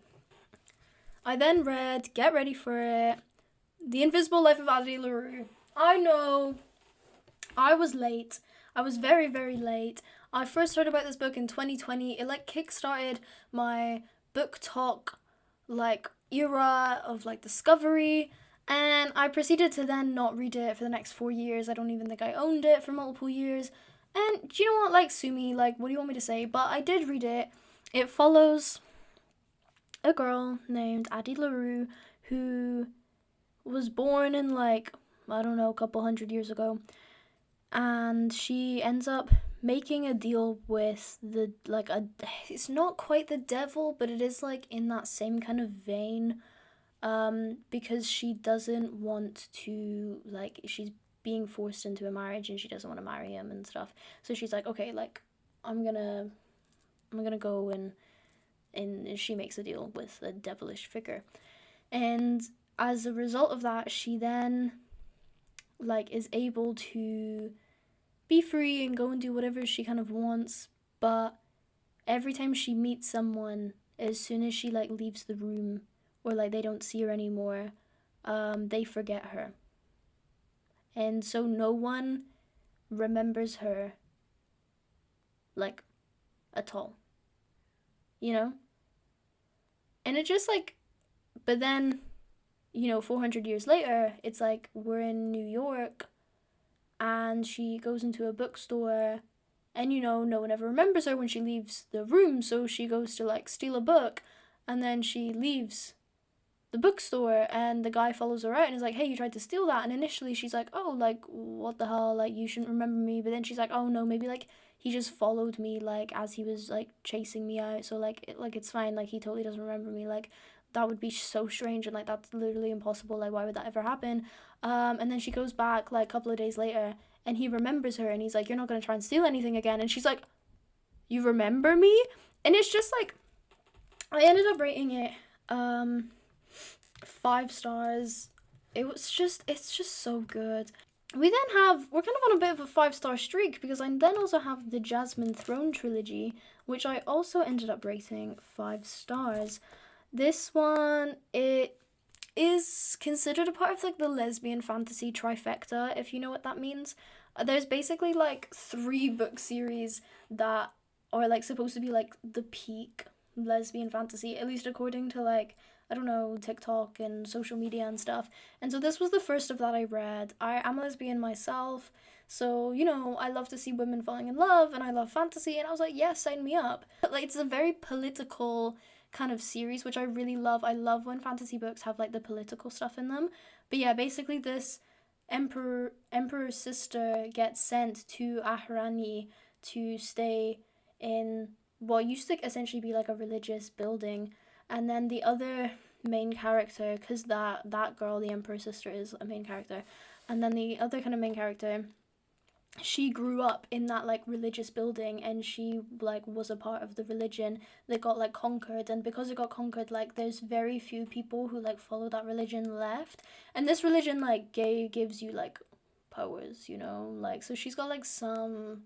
Speaker 1: I then read, get ready for it, The Invisible Life of Addie LaRue. I know, I was late. I was very, very late. I first heard about this book in 2020. It like kickstarted my book talk like era of like discovery, and I proceeded to then not read it for the next 4 years. I don't even think I owned it for multiple years. And do you know what, like, sue me, like, what do you want me to say? But I did read it. It follows a girl named Addie LaRue who was born in like, I don't know, a couple hundred years ago, and she ends up making a deal with the like a it's not quite the devil, but it is like in that same kind of vein, because she doesn't want to, like, she's being forced into a marriage and she doesn't want to marry him and stuff. So she's like, okay, like, i'm gonna go and she makes a deal with a devilish figure. And as a result of that, she then like is able to be free and go and do whatever she kind of wants. But every time she meets someone, as soon as she like leaves the room or like they don't see her anymore, they forget her. And so no one remembers her like at all, you know? And it just like, but then, you know, 400 years later, it's like we're in New York and she goes into a bookstore and, you know, no one ever remembers her when she leaves the room. So she goes to like steal a book and then she leaves the bookstore and the guy follows her out and is like, hey, you tried to steal that. And initially she's like, oh, like, what the hell? Like, you shouldn't remember me. But then she's like, oh no, maybe like he just followed me like as he was like chasing me out. So like, it's fine. Like, he totally doesn't remember me. Like, that would be so strange and like that's literally impossible. Like, why would that ever happen? And then she goes back like a couple of days later and he remembers her and he's like, you're not going to try and steal anything again. And she's like, you remember me? And it's just like, I ended up rating it 5 stars. It's just so good. We're kind of on a bit of a 5-star streak because I then also have the Jasmine Throne trilogy, which I also ended up rating 5 stars. This one, it is considered a part of like the lesbian fantasy trifecta, if you know what that means. There's basically like 3 book series that are like supposed to be like the peak lesbian fantasy, at least according to like, I don't know, TikTok and social media and stuff. And so this was the first of that I read. I am a lesbian myself, so, you know, I love to see women falling in love and I love fantasy, and I was like, yes, sign me up. But like, it's a very political kind of series, which I really love. I love when fantasy books have like the political stuff in them. But yeah, basically this emperor's sister gets sent to Ahrani to stay in what used to essentially be like a religious building. And then the other main character, because that girl, the emperor's sister, is a main character, and then the other kind of main character she grew up in that like religious building, and she like was a part of the religion that got like conquered, and because it got conquered, like there's very few people who like follow that religion left. And this religion like gives you like powers, you know, like, so she's got like some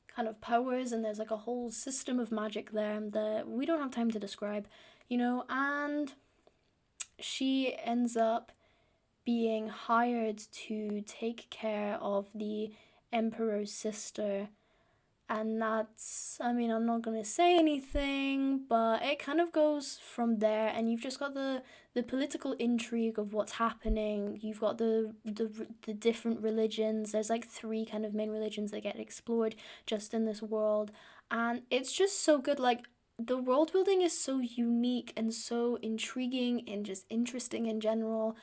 Speaker 1: kind of powers, and there's like a whole system of magic there that we don't have time to describe, you know. And she ends up being hired to take care of the emperor's sister. And that's, I mean, I'm not going to say anything, but it kind of goes from there. And you've just got the political intrigue of what's happening. You've got the different religions. There's like 3 kind of main religions that get explored just in this world. And it's just so good. Like, the world building is so unique and so intriguing and just interesting in general.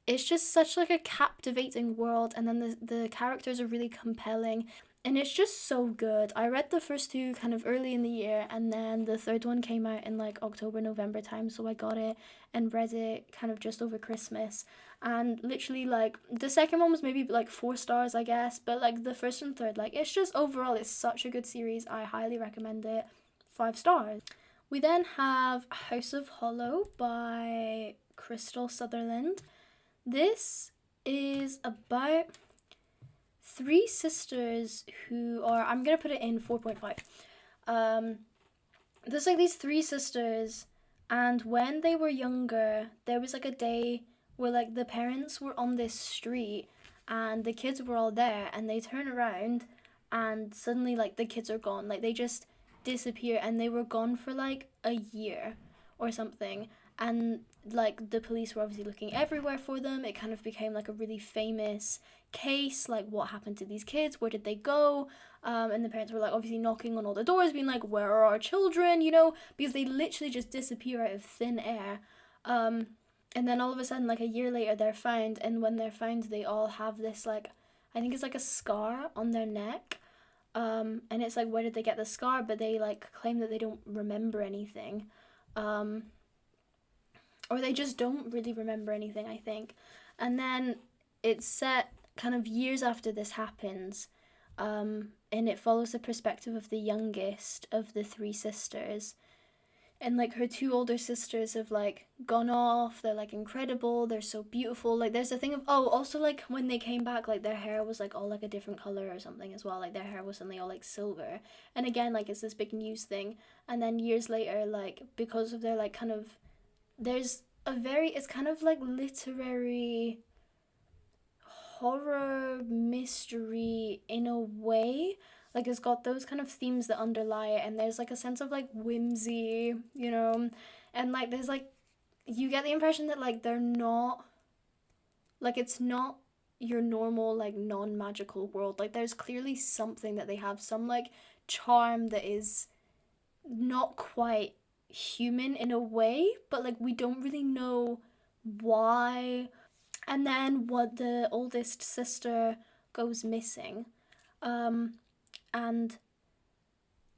Speaker 1: It's just such like a captivating world, and then the characters are really compelling, and it's just so good. I read the first 2 kind of early in the year, and then the 3rd one came out in like October, November time, so I got it and read it kind of just over Christmas. And literally, like, the second one was maybe like 4 stars, I guess, but like the first and third, like, it's just overall it's such a good series. I highly recommend it. 5 stars. We then have House of Hollow by Crystal Sutherland. This is about 3 sisters who are, I'm going to put it in 4.5. There's like these 3 sisters, and when they were younger, there was like a day where like the parents were on this street and the kids were all there, and they turn around and suddenly like the kids are gone. Like, they just disappear, and they were gone for like a year or something. And like the police were obviously looking everywhere for them. It kind of became like a really famous case, like, what happened to these kids, where did they go? And the parents were like obviously knocking on all the doors, being like, where are our children, you know, because they literally just disappear out of thin air. And then all of a sudden, like a year later, they're found, and when they're found, they all have this like, I think it's like a scar on their neck. And it's like, where did they get the scar? But they like claim that they don't remember anything. Or they just don't really remember anything, I think. And then it's set kind of years after this happens, and it follows the perspective of the youngest of the 3 sisters. And like her 2 older sisters have like gone off. They're like incredible, they're so beautiful. Like, there's a thing of, oh, also like when they came back, like their hair was like all like a different color or something as well. Like, their hair was suddenly all like silver, and again, like, it's this big news thing. And then years later, like, because of their like kind of, there's a very, it's kind of like literary horror mystery in a way. Like, it's got those kind of themes that underlie it, and there's like a sense of like whimsy, you know. And like, there's like, you get the impression that like they're not, like, it's not your normal like non-magical world. Like, there's clearly something that they have, some like charm that is not quite human in a way, but like we don't really know why. And then what, the oldest sister goes missing, and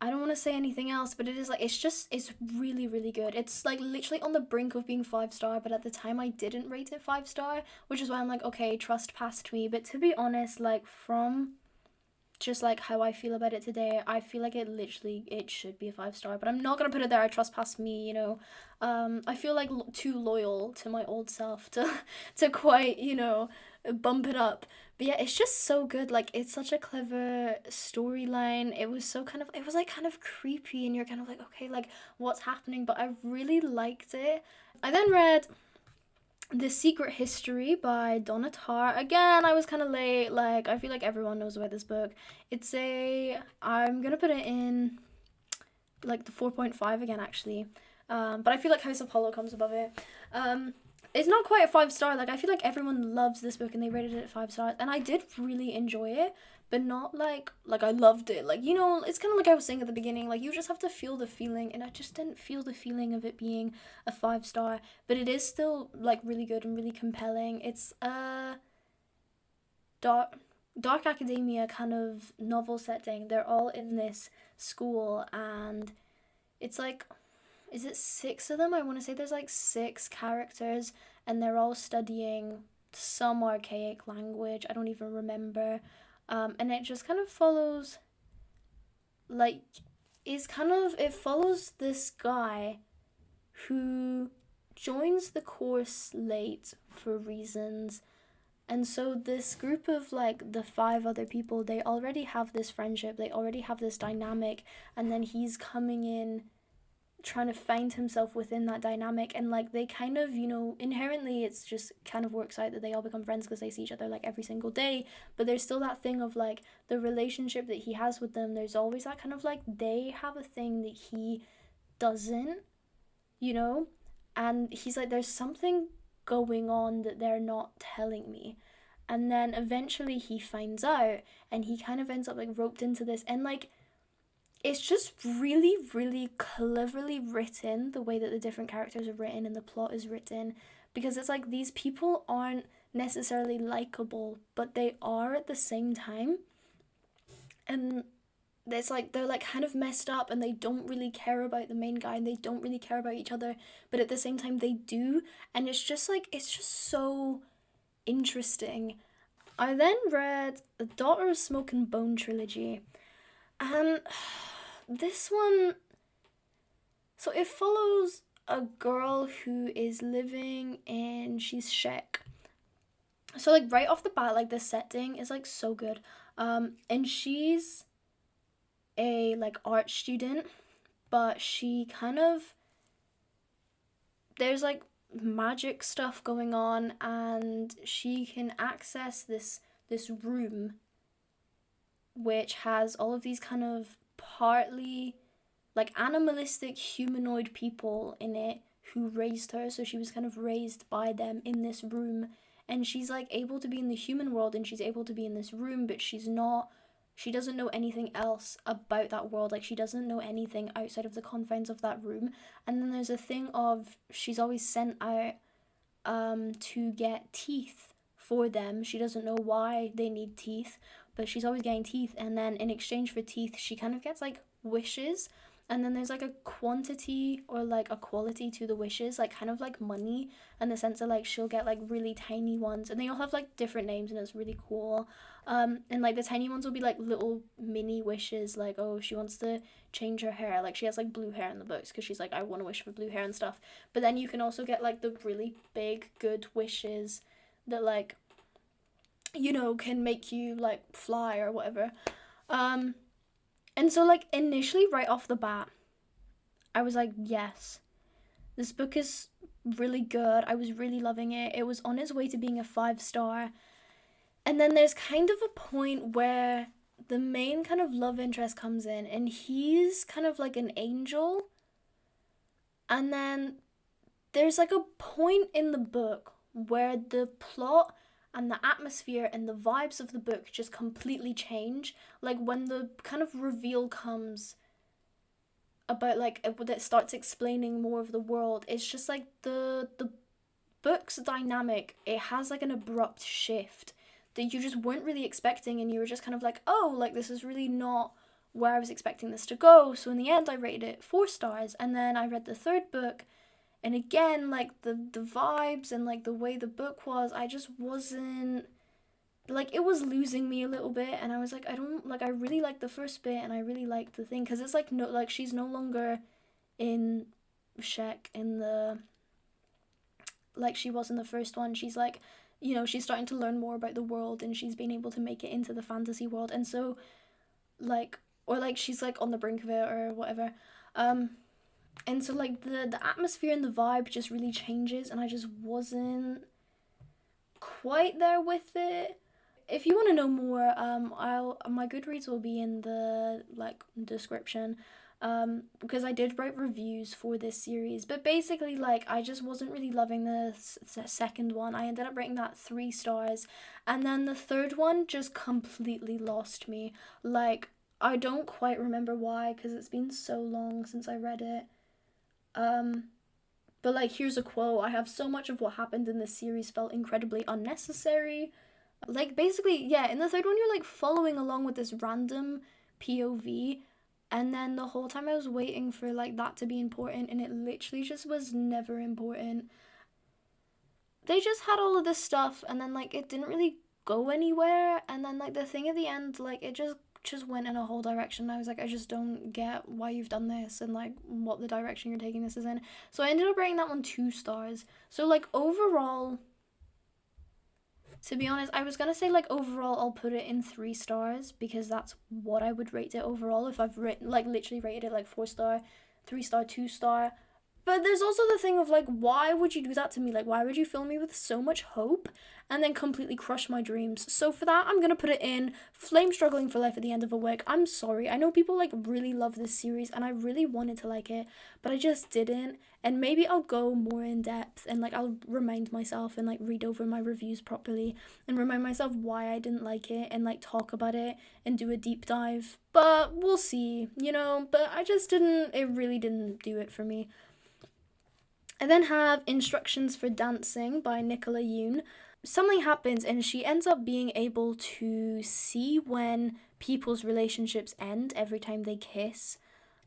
Speaker 1: I don't want to say anything else, but it is like, it's really, really good. It's like literally on the brink of being 5 star, but at the time I didn't rate it 5 star, which is why I'm like, okay, trust passed me. But to be honest, like, from just like how I feel about it today, I feel like it should be a 5 star, but I'm not gonna put it there. I trust past me, you know. I feel like too loyal to my old self to quite, you know, bump it up. But yeah, it's just so good. Like, it's such a clever storyline. It was so kind of, it was like kind of creepy, and you're kind of like, okay, like, what's happening? But I really liked it. I then read The Secret History by Donna Tartt. Again, I was kind of late. Like, I feel like everyone knows about this book. I'm gonna put it in like the 4.5 again, actually. But I feel like House of Hollow comes above it. It's not quite a 5 star. Like, I feel like everyone loves this book and they rated it 5 stars, and I did really enjoy it, but not like I loved it. Like, you know, it's kind of like I was saying at the beginning, like, you just have to feel the feeling, and I just didn't feel the feeling of it being a 5 star, but it is still like really good and really compelling. It's a dark academia kind of novel setting. They're all in this school, and it's like, is it 6 of them? I want to say there's like 6 characters, and they're all studying some archaic language. I don't even remember. And it just kind of follows, like, it follows this guy who joins the course late for reasons. And so this group of like the 5 other people, they already have this friendship, they already have this dynamic, and then he's coming in trying to find himself within that dynamic, and like they kind of, inherently it's just kind of works out that they all become friends because they see each other like every single day. But there's still that thing of like the relationship that he has with them, there's always that kind of like they have a thing that he doesn't, and he's like, there's something going on that they're not telling me. And then eventually he finds out, and he kind of ends up like roped into this, and like it's just really, really cleverly written, the way that the different characters are written and the plot is written, because it's like these people aren't necessarily likable, but they are at the same time. And it's like they're like kind of messed up, and they don't really care about the main guy, and they don't really care about each other, but at the same time they do. And it's just so interesting. I then read the Daughter of Smoke and Bone trilogy, and this one, so it follows a girl who is living in, she's Czech. So like right off the bat, like the setting is like so good. And she's a like art student, but she kind of, there's like magic stuff going on, and she can access this room which has all of these kind of partly like animalistic humanoid people in it who raised her. So she was kind of raised by them in this room, and she's like able to be in the human world, and she's able to be in this room, but she doesn't know anything else about that world. Like she doesn't know anything outside of the confines of that room. And then there's a thing of, she's always sent out to get teeth for them. She doesn't know why they need teeth, but she's always getting teeth. And then in exchange for teeth, she kind of gets like wishes. And then there's like a quantity or like a quality to the wishes, like kind of like money, in the sense that like she'll get like really tiny ones, and they all have like different names, and it's really cool. And like the tiny ones will be like little mini wishes, like, oh, she wants to change her hair, like she has like blue hair in the books because she's like, I want to wish for blue hair and stuff. But then you can also get like the really big good wishes that like, can make you like fly or whatever. And so like initially right off the bat, I was like, yes, this book is really good. I was really loving it. It was on its way to being a 5-star. And then there's kind of a point where the main kind of love interest comes in, and he's kind of like an angel. And then there's like a point in the book where the plot and the atmosphere and the vibes of the book just completely change. Like when the kind of reveal comes about like that starts explaining more of the world, it's just like the book's dynamic, it has like an abrupt shift that you just weren't really expecting, and you were just kind of like, oh, like this is really not where I was expecting this to go. So in the end I rated it 4 stars. And then I read the 3rd book, and again, like the vibes and like the way the book was, I just wasn't, like it was losing me a little bit. And I was like, I really liked the first bit, and I really liked the thing, because it's like, no, like she's no longer in Czech in the, like she was in the first one. She's like, she's starting to learn more about the world, and she's been able to make it into the fantasy world. And so like, or like she's like on the brink of it or whatever. And so like the atmosphere and the vibe just really changes, and I just wasn't quite there with it. If you want to know more, my Goodreads will be in the like description, because I did write reviews for this series. But basically, like, I just wasn't really loving the second one. I ended up rating that 3 stars, and then the 3rd one just completely lost me. Like, I don't quite remember why, because it's been so long since I read it. But like, here's a quote: I have so much of what happened in this series felt incredibly unnecessary. Like, basically, yeah, in the 3rd one, you're like following along with this random POV, and then the whole time I was waiting for like that to be important, and it literally just was never important. They just had all of this stuff, and then like it didn't really go anywhere. And then like the thing at the end, like it just went in a whole direction. I was like, I just don't get why you've done this and like what the direction you're taking this is in. So I ended up rating that one 2 stars. So like overall, to be honest, I was gonna say like overall I'll put it in 3 stars because that's what I would rate it overall if I've written like literally rated it like 4 star, 3 star, 2 star. But there's also the thing of like, why would you do that to me? Like, why would you fill me with so much hope and then completely crush my dreams? So for that, I'm gonna put it in Flame Struggling for Life at the End of a Wick. I'm sorry. I know people like really love this series and I really wanted to like it, but I just didn't. And maybe I'll go more in depth and like I'll remind myself and like read over my reviews properly and remind myself why I didn't like it and like talk about it and do a deep dive. But we'll see, you know, but I just didn't, it really didn't do it for me. I then have Instructions for Dancing by Nicola Yoon. Something happens and she ends up being able to see when people's relationships end every time they kiss.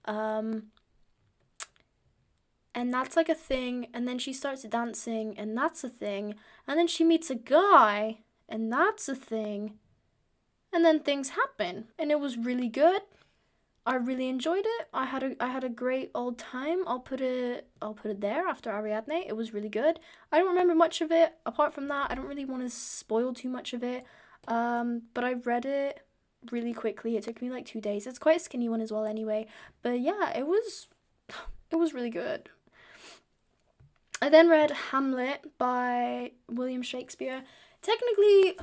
Speaker 1: And that's like a thing. And then she starts dancing and that's a thing. And then she meets a guy and that's a thing. And then things happen and it was really good. I really enjoyed it. I had a great old time. I'll put it there after Ariadne. It was really good. I don't remember much of it. Apart from that, I don't really want to spoil too much of it. But I read it really quickly. It took me like 2 days. It's quite a skinny one as well anyway. But yeah, it was really good. I then read Hamlet by William Shakespeare. Technically,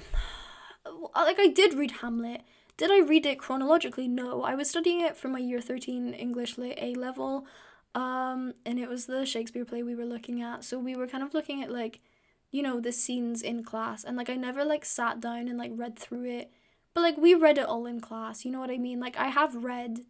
Speaker 1: like I did read Hamlet. Did I read it chronologically? No. I was studying it for my year 13 English Lit A level, and it was the Shakespeare play we were looking at. So we were kind of looking at like, you know, the scenes in class, and like I never like sat down and like read through it, but like we read it all in class. You know what I mean? Like I have read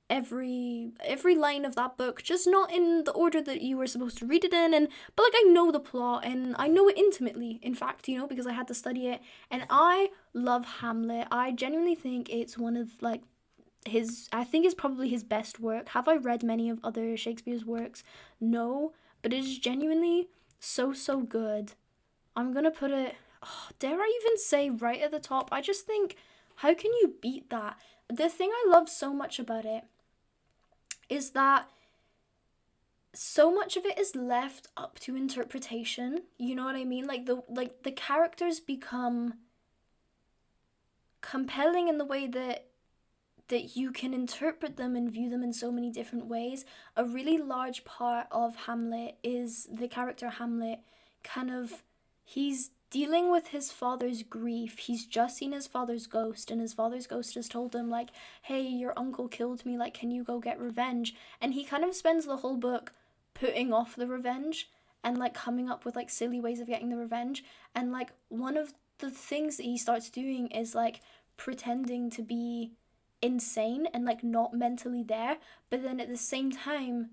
Speaker 1: every line of that book, just not in the order that you were supposed to read it in, and but like I know the plot and I know it intimately, in fact, you know, because I had to study it. And I love Hamlet. I genuinely think it's one of like I think it's probably his best work. Have I read many of other Shakespeare's works? No, but it is genuinely so good. I'm gonna put it, dare I even say right at the top. I just think, how can you beat that? The thing I love so much about it is that so much of it is left up to interpretation. You know what I mean? Like the characters become compelling in the way that you can interpret them and view them in so many different ways. A really large part of Hamlet is the character Hamlet he's dealing with his father's grief. He's just seen his father's ghost, and his father's ghost has told him, like, hey, your uncle killed me, like, can you go get revenge? And he kind of spends the whole book putting off the revenge and, like, coming up with, like, silly ways of getting the revenge. And, like, one of the things that he starts doing is, like, pretending to be insane and, like, not mentally there. But then at the same time,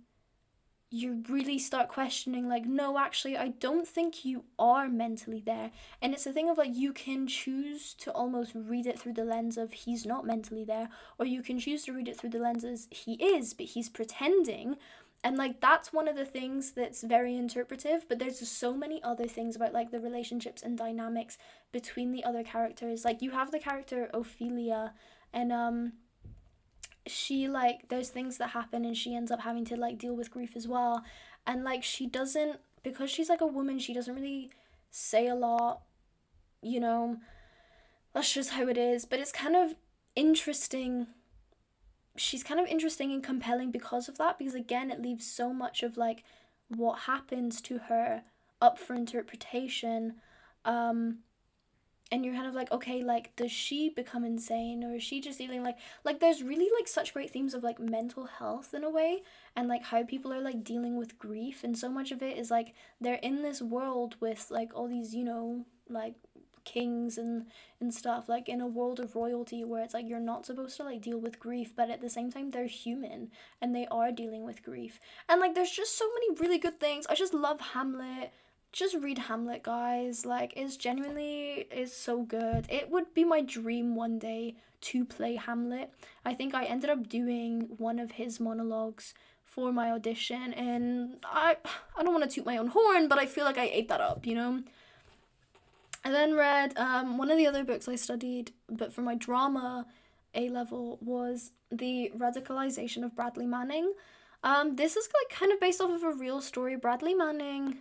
Speaker 1: you really start questioning, like, no, actually, I don't think you are mentally there. And it's a thing of, like, you can choose to almost read it through the lens of he's not mentally there, or you can choose to read it through the lenses he is, but he's pretending. And, like, that's one of the things that's very interpretive, but there's so many other things about, like, the relationships and dynamics between the other characters. Like, you have the character Ophelia, and, she, like, there's things that happen and she ends up having to, like, deal with grief as well. And, like, she doesn't, because she's, like, a woman, she doesn't really say a lot, you know, that's just how it is. But it's kind of interesting. She's kind of interesting and compelling because of that, because, again, it leaves so much of, like, what happens to her up for interpretation. And you're kind of like, okay, like, does she become insane, or is she just dealing like there's really, like, such great themes of, like, mental health in a way, and, like, how people are, like, dealing with grief. And so much of it is, like, they're in this world with, like, all these, you know, like, kings and stuff, like, in a world of royalty where it's like you're not supposed to, like, deal with grief, but at the same time they're human and they are dealing with grief. And, like, there's just so many really good things. I just love Hamlet. Just read Hamlet, guys. Like, it's so good. It would be my dream one day to play Hamlet. I think I ended up doing one of his monologues for my audition, and I don't want to toot my own horn, but I feel like I ate that up, you know? I then read one of the other books I studied, but for my drama A level, was The Radicalization of Bradley Manning. This is like kind of based off of a real story. Bradley Manning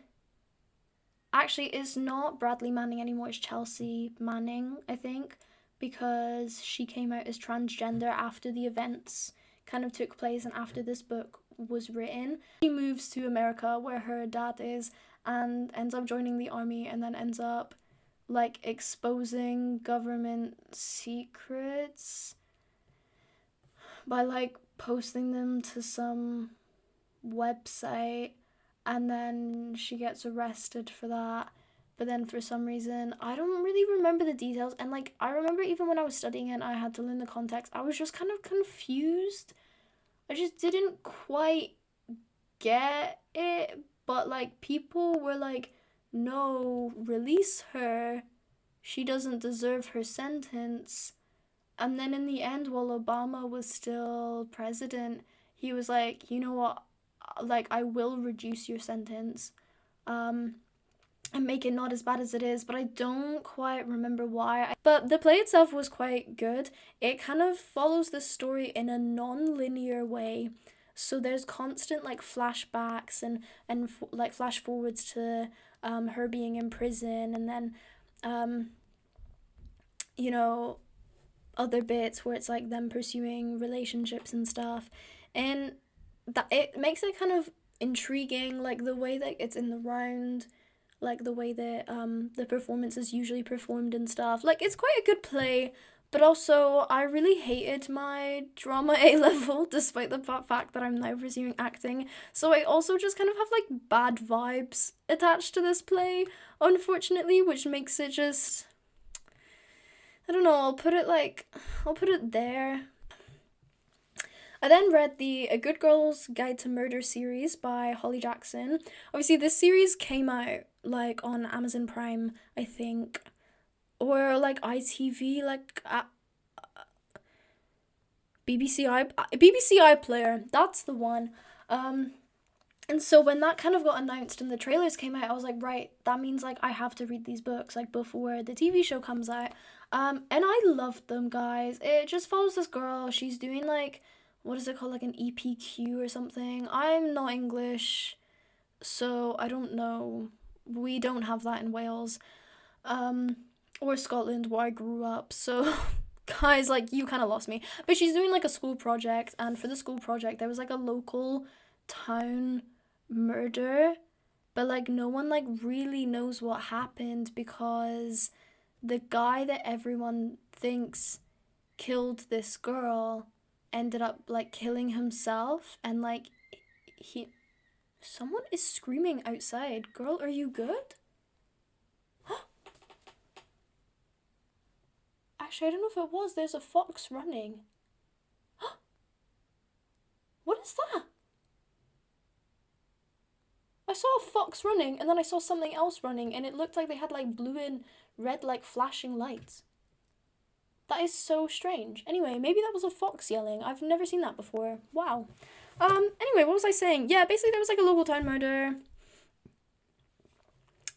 Speaker 1: actually is not Bradley Manning anymore, it's Chelsea Manning, I think, because she came out as transgender after the events kind of took place and after this book was written. She moves to America where her dad is and ends up joining the army, and then ends up like exposing government secrets by like posting them to some website, and then she gets arrested for that. But then for some reason, I don't really remember the details, and like I remember even when I was studying it and I had to learn the context, I was just kind of confused. I just didn't quite get it, but like people were like, no, release her, she doesn't deserve her sentence. And then in the end, while Obama was still president, he was like, you know what, like I will reduce your sentence, and make it not as bad as it is, but I don't quite remember why. But the play itself was quite good. It kind of follows the story in a non-linear way. So there's constant like flashbacks and like flash forwards to her being in prison, and then you know, other bits where it's like them pursuing relationships and stuff. And that it makes it kind of intriguing, like the way that it's in the round, like the way that the performance is usually performed and stuff. Like it's quite a good play, but also I really hated my drama A level despite the fact that I'm now pursuing acting. So I also just kind of have like bad vibes attached to this play, unfortunately, which makes it just, I don't know, I'll put it there. I then read the A Good Girl's Guide to Murder series by Holly Jackson. Obviously, this series came out like on Amazon Prime, I think, or like ITV, like BBC iPlayer. That's the one. And so when that kind of got announced and the trailers came out, I was like, right, that means like I have to read these books like before the TV show comes out. And I loved them, guys. It just follows this girl. She's doing like, what is it called, like an EPQ or something. I'm not English, so I don't know. We don't have that in Wales, or Scotland where I grew up. So guys, like, you kind of lost me. But she's doing like a school project, and for the school project there was like a local town murder, but like no one like really knows what happened because the guy that everyone thinks killed this girl ended up like killing himself, and like someone is screaming outside. Girl, are you good? Actually, I don't know if it was. There's a fox running. What is that? I saw a fox running, and then I saw something else running, and it looked like they had like blue and red like flashing lights. That is so strange. Anyway, maybe that was a fox yelling. I've never seen that before. Wow. Anyway, what was I saying? Yeah, basically there was like a local town murder,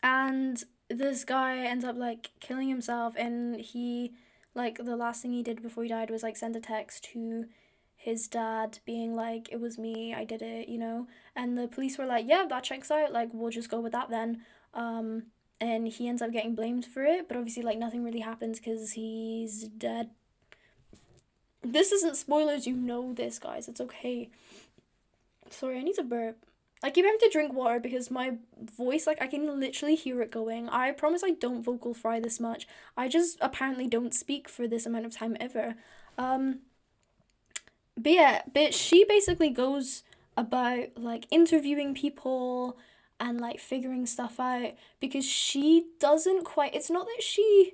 Speaker 1: and this guy ends up like killing himself, and he, like, the last thing he did before he died was like send a text to his dad being like, it was me, I did it, you know? And the police were like, yeah, that checks out, like, we'll just go with that then. And he ends up getting blamed for it, but obviously like nothing really happens because he's dead. This isn't spoilers, you know this, guys, it's okay. Sorry, I need to burp. I keep having to drink water because my voice, like, I can literally hear it going. I promise I don't vocal fry this much. I just apparently don't speak for this amount of time ever. But yeah, but she basically goes about like interviewing people and like figuring stuff out, because she doesn't quite, it's not that she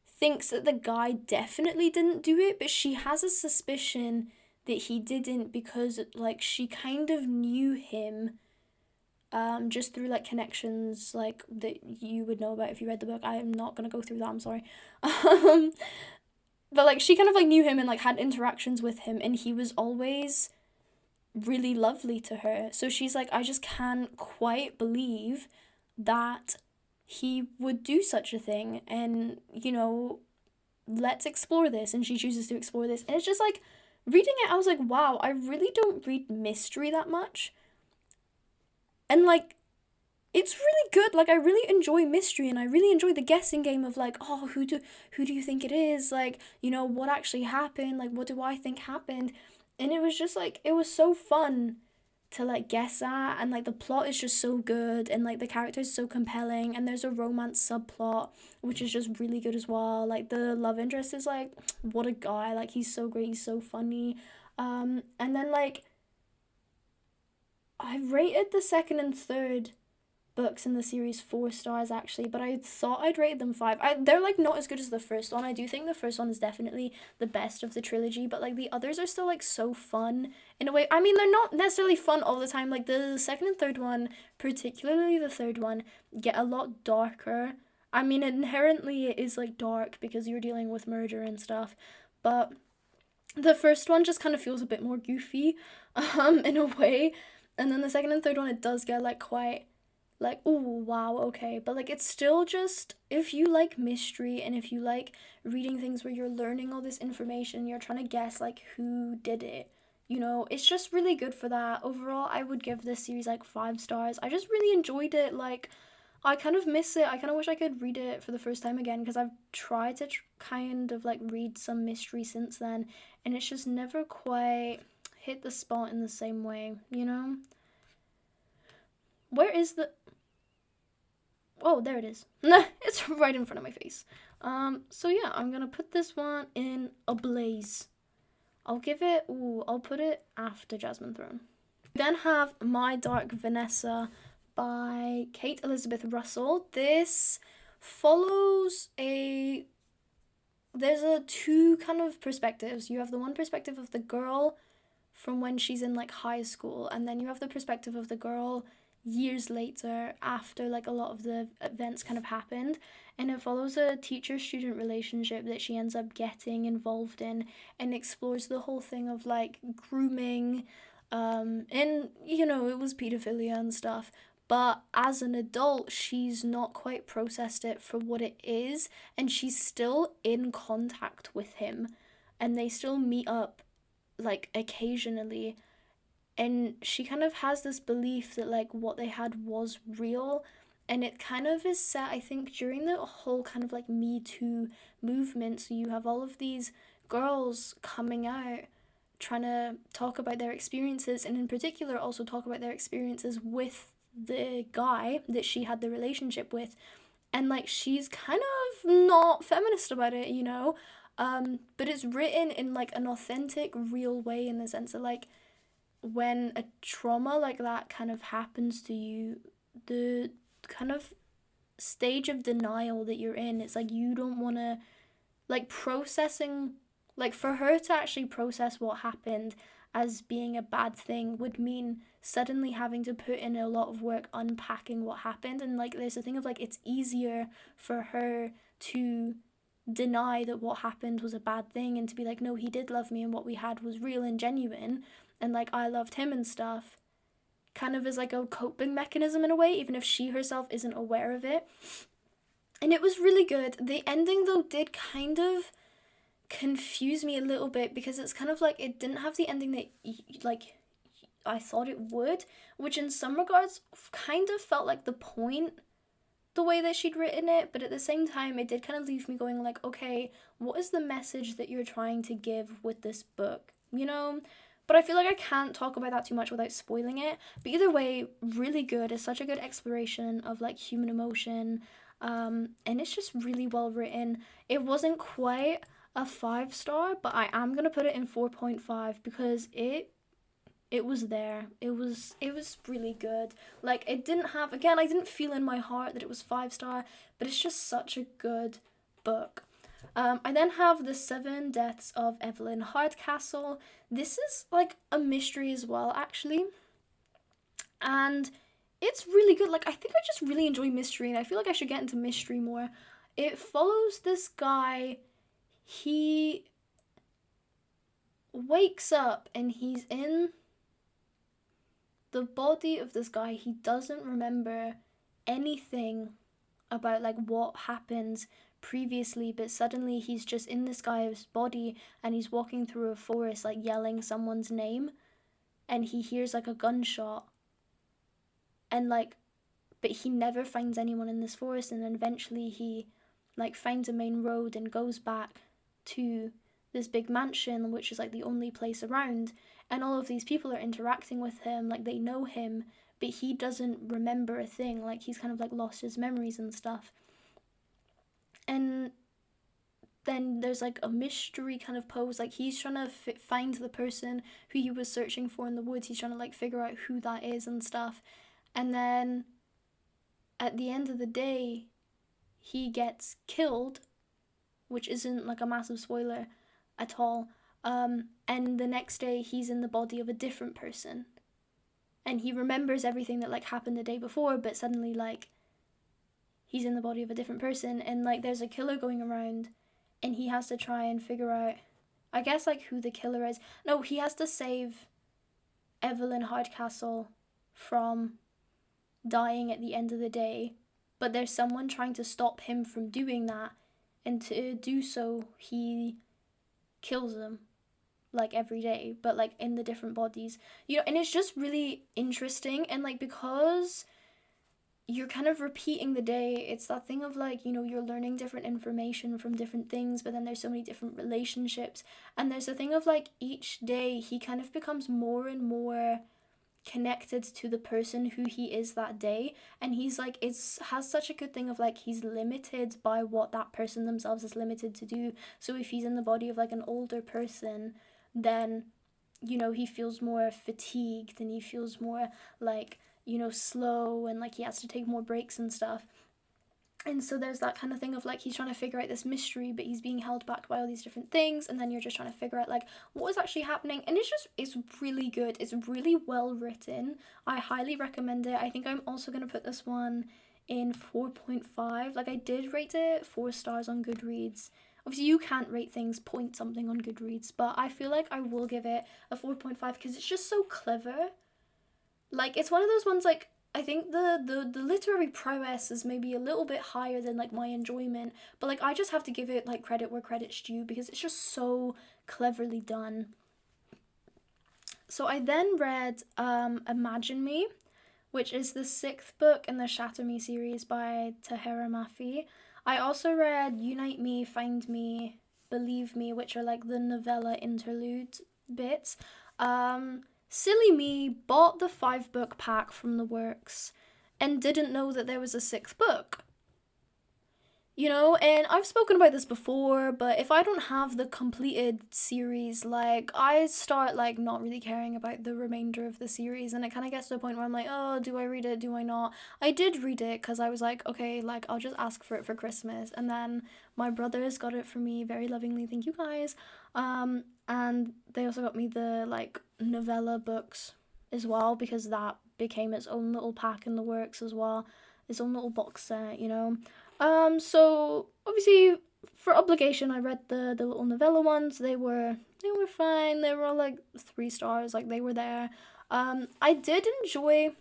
Speaker 1: thinks that the guy definitely didn't do it, but she has a suspicion that he didn't, because like she kind of knew him just through like connections like that you would know about if you read the book. I am not gonna go through that, I'm sorry. But like she kind of like knew him and like had interactions with him, and he was always really lovely to her. So she's like, I just can't quite believe that he would do such a thing, and, let's explore this, and she chooses to explore this. And it's just like, reading it, I was like, wow, I really don't read mystery that much. And like, it's really good. Like, I really enjoy mystery, and I really enjoy the guessing game of like, oh, who do you think it is? Like, what actually happened? Like, what do I think happened? And it was just like, it was so fun to like guess at, and like the plot is just so good, and like the characters so compelling, and there's a romance subplot which is just really good as well. Like, the love interest is like, what a guy, like he's so great, he's so funny. And then like, I rated the second and third books in the series 4 stars actually, but I thought I'd rated them 5. They're like not as good as the first one. I do think the first one is definitely the best of the trilogy, but like the others are still like so fun in a way. I mean, they're not necessarily fun all the time. Like, the second and third one, particularly the third one, get a lot darker. I mean, inherently it is like dark because you're dealing with murder and stuff, but the first one just kind of feels a bit more goofy in a way. And then the second and third one, it does get like quite like, oh wow, okay, but like, it's still just, if you like mystery, and if you like reading things where you're learning all this information, you're trying to guess like who did it, it's just really good for that. Overall, I would give this series like 5 stars. I just really enjoyed it. Like, I kind of miss it. I kind of wish I could read it for the first time again, because I've tried to kind of like read some mystery since then, and it's just never quite hit the spot in the same way, Where is the... Oh, there it is. It's right in front of my face. So yeah, I'm gonna put this one in a blaze. I'll put it after Jasmine Throne. We then have My Dark Vanessa by Kate Elizabeth Russell. This follows there's a two kind of perspectives. You have the one perspective of the girl from when she's in like high school, and then you have the perspective of the girl years later, after like a lot of the events kind of happened. And it follows a teacher-student relationship that she ends up getting involved in, and explores the whole thing of like grooming, and it was pedophilia and stuff, but as an adult she's not quite processed it for what it is, and she's still in contact with him, and they still meet up like occasionally, and she kind of has this belief that like what they had was real. And it kind of is set, I think, during the whole kind of like Me Too movement. So you have all of these girls coming out trying to talk about their experiences, and in particular also talk about their experiences with the guy that she had the relationship with. And like, she's kind of not feminist about it, but it's written in like an authentic, real way, in the sense that like, when a trauma like that kind of happens to you, the kind of stage of denial that you're in, it's like you don't want to, like, processing, like, for her to actually process what happened as being a bad thing would mean suddenly having to put in a lot of work unpacking what happened. And like, there's a thing of like, it's easier for her to deny that what happened was a bad thing, and to be like, no, he did love me, and what we had was real and genuine, and like, I loved him and stuff, kind of as like a coping mechanism in a way, even if she herself isn't aware of it. And it was really good. The ending though did kind of confuse me a little bit, because it's kind of like, it didn't have the ending that like I thought it would, which in some regards kind of felt like the point, the way that she'd written it, but at the same time it did kind of leave me going like, okay, what is the message that you're trying to give with this book, But I feel like I can't talk about that too much without spoiling it. But either way, really good. It's such a good exploration of like human emotion, and it's just really well written. It wasn't quite a 5-star, but I am gonna put it in 4.5, because it was there. It was really good. Like, it didn't have, again, I didn't feel in my heart that it was 5-star, but it's just such a good book. I then have The 7 Deaths of Evelyn Hardcastle. This is like a mystery as well, actually, and it's really good. Like, I think I just really enjoy mystery, and I feel like I should get into mystery more. It follows this guy. He wakes up and he's in the body of this guy. He doesn't remember anything about like what happens previously, but suddenly he's just in this guy's body and he's walking through a forest like yelling someone's name, and he hears like a gunshot, and like, but he never finds anyone in this forest, and then eventually he like finds a main road and goes back to this big mansion, which is like the only place around, and all of these people are interacting with him, like they know him, but he doesn't remember a thing, like he's kind of like lost his memories and stuff. And then there's like a mystery kind of pose, like he's trying to find the person who he was searching for in the woods, he's trying to like figure out who that is and stuff. And then at the end of the day, he gets killed, which isn't like a massive spoiler at all. And the next day he's in the body of a different person, and he remembers everything that like happened the day before, but suddenly like he's in the body of a different person, and like there's a killer going around, and he has to try and figure out, I guess, like who the killer is. No, he has to save Evelyn Hardcastle from dying at the end of the day, but there's someone trying to stop him from doing that, and to do so he kills them like every day, but like in the different bodies, you know. And it's just really interesting, and like because you're kind of repeating the day, it's that thing of like, you know, you're learning different information from different things, but then there's so many different relationships, and there's a thing of like each day he kind of becomes more and more connected to the person who he is that day, and he's like, has such a good thing of like he's limited by what that person themselves is limited to do. So if he's in the body of like an older person, then, you know, he feels more fatigued, and he feels more like, you know, slow, and like he has to take more breaks and stuff. And so there's that kind of thing of like he's trying to figure out this mystery, but he's being held back by all these different things, and then you're just trying to figure out like what is actually happening. And it's really good, it's really well written. I highly recommend it. I think I'm also going to put this one in 4.5. like I did rate it 4 stars on Goodreads. Obviously you can't rate things point something on Goodreads, but I feel like I will give it a 4.5 because it's just so clever. Like it's one of those ones, like I think the literary prowess is maybe a little bit higher than like my enjoyment, but like I just have to give it like credit where credit's due because it's just so cleverly done. So I then read Imagine Me, which is the 6th book in the Shatter Me series by Tahera Mafi. I also read Unite Me, Find Me, Believe Me, which are like the novella interlude bits. Silly me bought the 5-book pack from the works and didn't know that there was a 6th book. You know, and I've spoken about this before, but if I don't have the completed series, like, I start, like, not really caring about the remainder of the series, and it kind of gets to a point where I'm like, oh, do I read it, do I not? I did read it, because I was like, okay, like, I'll just ask for it for Christmas, and then my brothers got it for me very lovingly, thank you guys, and they also got me the, like, novella books as well, because that became its own little pack in the works as well, its own little box set, you know? So obviously for obligation I read the little novella ones. They were fine. They were all like 3 stars, like they were there. I did enjoy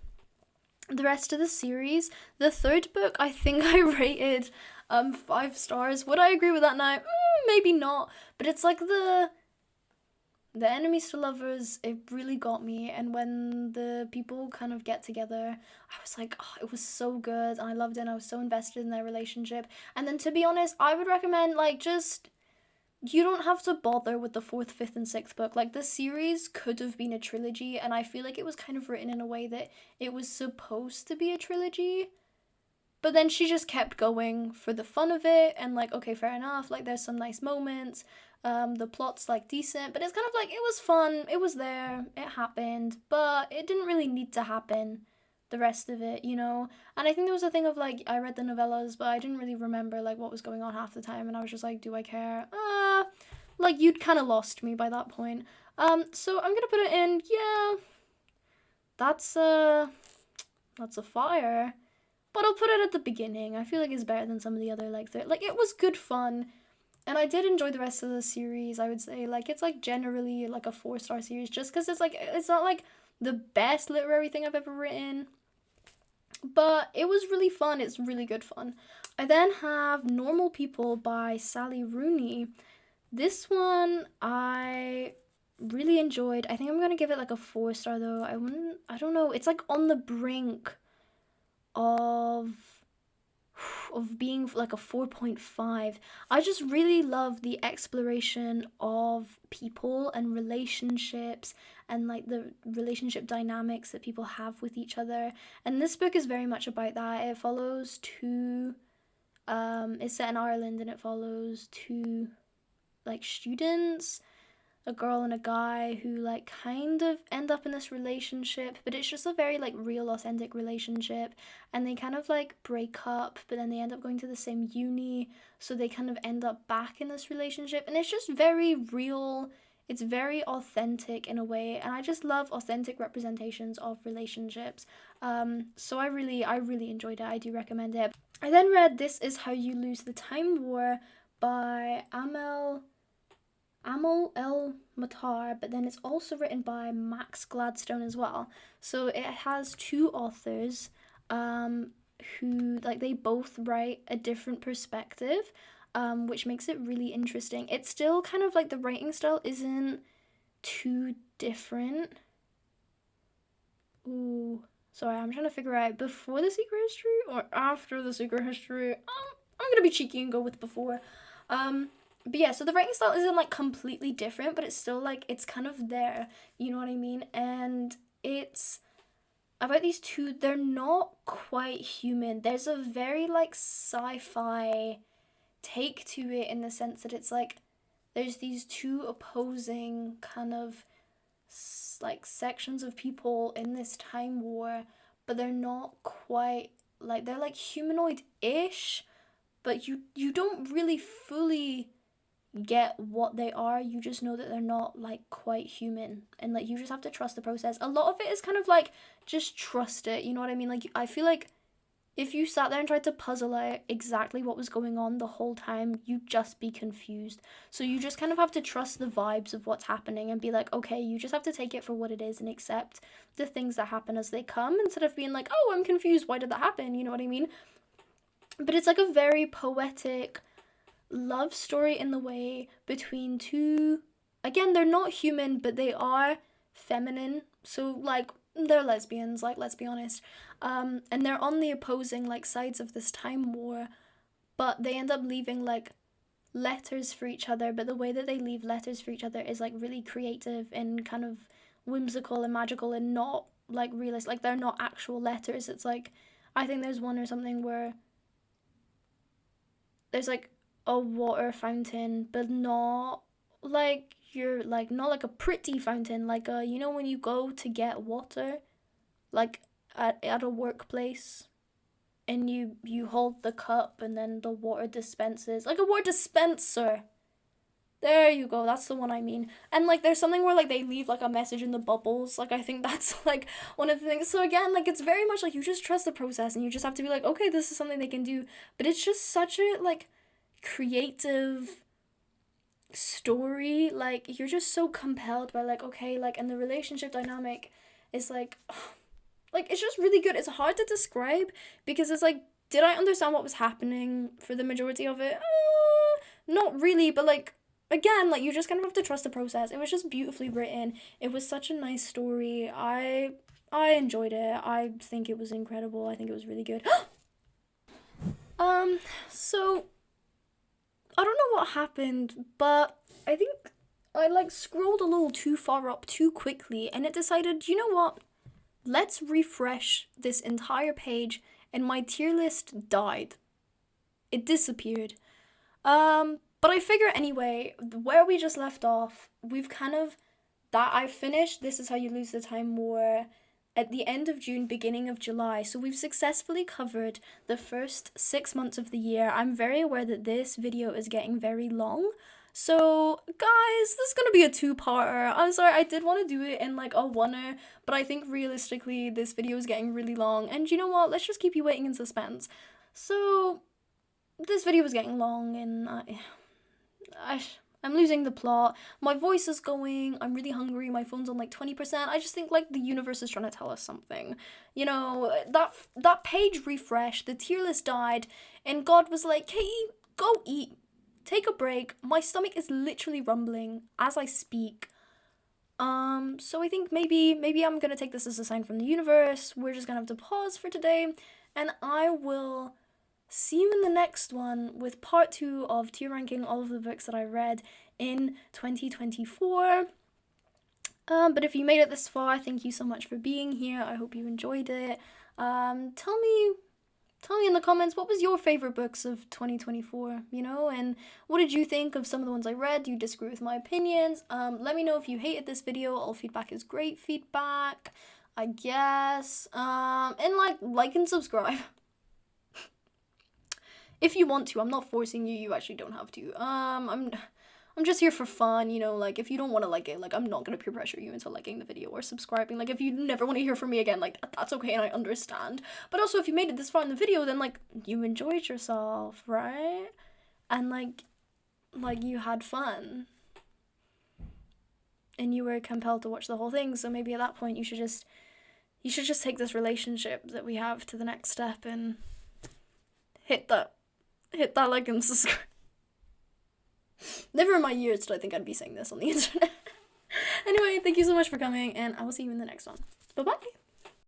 Speaker 1: the rest of the series. The 3rd book I think I rated 5 stars. Would I agree with that now? Maybe not, but it's like the enemies to lovers, it really got me, and when the people kind of get together, I was like, oh, it was so good, and I loved it, and I was so invested in their relationship. And then to be honest, I would recommend, like, just, you don't have to bother with the 4th, 5th, and 6th book. Like, the series could have been a trilogy, and I feel like it was kind of written in a way that it was supposed to be a trilogy, but then she just kept going for the fun of it, and like, okay, fair enough, like, there's some nice moments. The plot's like decent, but it's kind of like, it was fun, it was there, it happened, but it didn't really need to happen, the rest of it, you know? And I think there was a thing of like, I read the novellas, but I didn't really remember like what was going on half the time, and I was just like, do I care? Like, you'd kind of lost me by that point. So I'm gonna put it in, yeah, that's a fire, but I'll put it at the beginning. I feel like it's better than some of the other, like, it was good fun. And I did enjoy the rest of the series, I would say. Like, it's, like, generally, like, a 4-star series, just because it's, like, it's not, like, the best literary thing I've ever written. But it was really fun. It's really good fun. I then have Normal People by Sally Rooney. This one I really enjoyed. I think I'm gonna give it like a 4-star though. I don't know. It's like on the brink of being like a 4.5. I just really love the exploration of people and relationships and like the relationship dynamics that people have with each other. And this book is very much about that. It follows two it's set in Ireland, and it follows two like students, a girl and a guy, who like kind of end up in this relationship, but it's just a very like real, authentic relationship, and they kind of like break up, but then they end up going to the same uni, so they kind of end up back in this relationship, and it's just very real. It's very authentic in a way, and I just love authentic representations of relationships. So I really enjoyed it. I do recommend it. I then read This Is How You Lose the Time War by Amal El Matar, but then it's also written by Max Gladstone as well. So it has two authors who like they both write a different perspective, which makes it really interesting. It's still kind of like the writing style isn't too different. Ooh, sorry, I'm trying to figure out before The Secret History or after The Secret History. I'm gonna be cheeky and go with before. But yeah, so the writing style isn't like completely different, but it's still like it's kind of there, you know what I mean? And it's about these two. They're not quite human. There's a very like sci-fi take to it, in the sense that it's like there's these two opposing kind of like sections of people in this time war, but they're not quite like, they're like humanoid-ish, but you don't really fully get what they are. You just know that they're not like quite human, and like you just have to trust the process. A lot of it is kind of like just trust it, you know what I mean? Like I feel like if you sat there and tried to puzzle out exactly what was going on the whole time, you'd just be confused. So you just kind of have to trust the vibes of what's happening and be like, okay, you just have to take it for what it is and accept the things that happen as they come, instead of being like, oh, I'm confused, why did that happen, you know what I mean? But it's like a very poetic love story in the way between two, again, they're not human, but they are feminine, so like they're lesbians, like let's be honest, and they're on the opposing like sides of this time war, but they end up leaving like letters for each other, but the way that they leave letters for each other is like really creative and kind of whimsical and magical, and not like realist, like they're not actual letters. It's like, I think there's one or something where there's like a water fountain, but not like you're like, not like a pretty fountain, like a, you know, when you go to get water like at a workplace, and you hold the cup and then the water dispenses, like a water dispenser. There you go, that's the one I mean. And like there's something where like they leave like a message in the bubbles, like I think that's like one of the things. So again, like it's very much like you just trust the process, and you just have to be like, okay, this is something they can do. But it's just such a like creative story, like you're just so compelled by like, okay, like, and the relationship dynamic is like like it's just really good. It's hard to describe because it's like, did I understand what was happening for the majority of it? Not really, but like again, like you just kind of have to trust the process. It was just beautifully written. It was such a nice story. I enjoyed it. I think it was incredible. I think it was really good. So I don't know what happened, but I think I like scrolled a little too far up too quickly, and it decided, you know what? Let's refresh this entire page, and my tier list died. It disappeared. But I figure anyway, where we just left off, we've kind of, that I finished This Is How You Lose the Time War at the end of June, beginning of July. So we've successfully covered the first 6 months of the year. I'm very aware that this video is getting very long. So guys, this is gonna be a two-parter. I'm sorry, I did want to do it in like a oneer, but I think realistically this video is getting really long. And you know what? Let's just keep you waiting in suspense. So this video was getting long, and I'm losing the plot. My voice is going. I'm really hungry. My phone's on like 20%. I just think like the universe is trying to tell us something. You know, that page refreshed, the tier list died, and God was like, "Hey, go eat. Take a break. My stomach is literally rumbling as I speak." So I think maybe I'm gonna take this as a sign from the universe. We're just gonna have to pause for today, and I will see you in the next one with part 2 of tier ranking all of the books that I read in 2024. But if you made it this far, thank you so much for being here. I hope you enjoyed it. Tell me in the comments, what was your favorite books of 2024, you know, and what did you think of some of the ones I read? Do you disagree with my opinions? Let me know if you hated this video. All feedback is great feedback, I guess. And like and subscribe. If you want to. I'm not forcing you. You actually don't have to. I'm just here for fun, you know, like, if you don't want to like it, like, I'm not gonna peer pressure you into liking the video or subscribing. Like, if you never want to hear from me again, like, that's okay, and I understand. But also, if you made it this far in the video, then, like, you enjoyed yourself, right? And, like, you had fun. And you were compelled to watch the whole thing, so maybe at that point, you should just take this relationship that we have to the next step and hit that like and subscribe. Never in my years did I think I'd be saying this on the internet. Anyway, thank you so much for coming, and I will see you in the next one. Bye-bye!